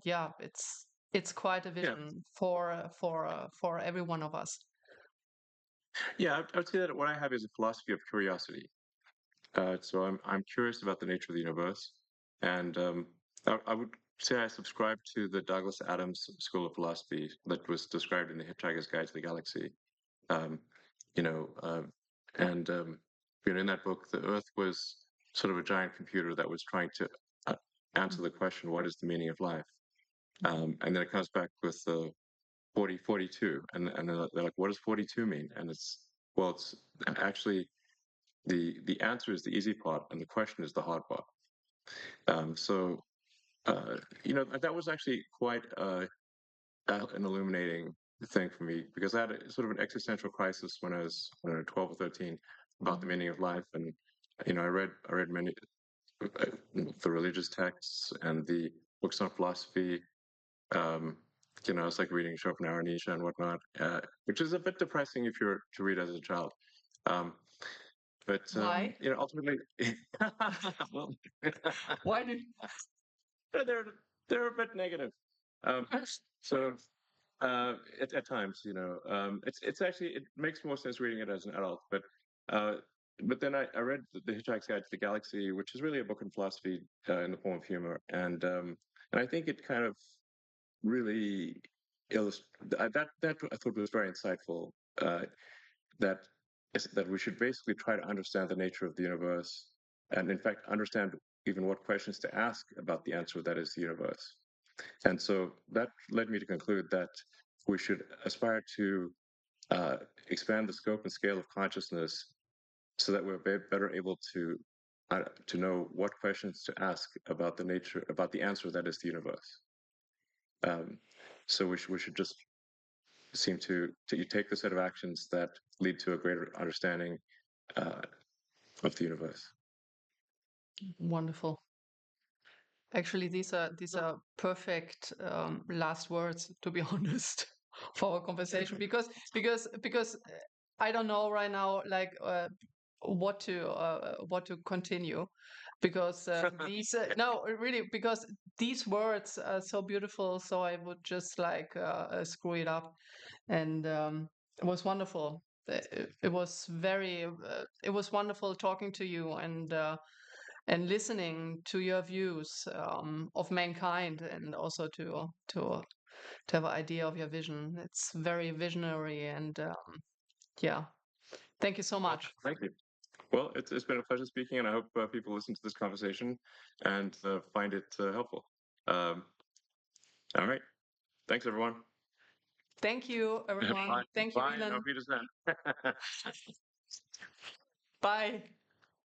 yeah, it's quite a Yeah, vision for every one of us. yeah. I would say that what I have is a philosophy of curiosity. So I'm curious about the nature of the universe, and I would say I subscribe to the Douglas Adams school of philosophy that was described in the Hitchhiker's Guide to the Galaxy. Um, you know, and in that book, the Earth was sort of a giant computer that was trying to uh, answer the question, "What is the meaning of life?" And then it comes back with 42, and they're like, "What does 42 mean?" And it's actually the answer is the easy part, and the question is the hard part. So that was actually quite an illuminating thing for me because I had sort of an existential crisis when I was 12 or 13 about the Mhm. meaning of life, and I read many uh, the religious texts and the books on philosophy. Um, it's like reading Schopenhauer, Nietzsche, and whatnot, which is a bit depressing if you're to read as a child. Um, but Why? ultimately, well, Why did? they're they're a bit negative. Um, so at times, it's actually it makes more sense reading it as an adult. Uh, but then I read the Hitchhiker's Guide to the Galaxy, which is really a book in philosophy in the form of humor, and I think it kind of really illustrates that I thought was very insightful. That that we should basically try to understand the nature of the universe, and in fact understand even what questions to ask about the answer that is the universe. And so that led me to conclude that we should aspire to uh, expand the scope and scale of consciousness so that we're better able to know what questions to ask about the answer that is the universe. Um, so we should just seem to you take the set of actions that lead to a greater understanding uh, of the universe. Wonderful. Actually, these are perfect last words, to be honest, for our conversation. Because I don't know right now, like what to continue, because these no really because these words are so beautiful. So I would just like screw it up, and it was wonderful. It was very. It was wonderful talking to you and listening to your views of mankind, and also to have an idea of your vision. It's very visionary, and yeah, thank you so Well, much. thank you. Well, it's been a pleasure speaking, and I hope people listen to this conversation and find it helpful. Um, all right. Thanks, everyone. Thank you, everyone. Bye. Thank you, Bye, and Elon. auf Wiedersehen. Bye.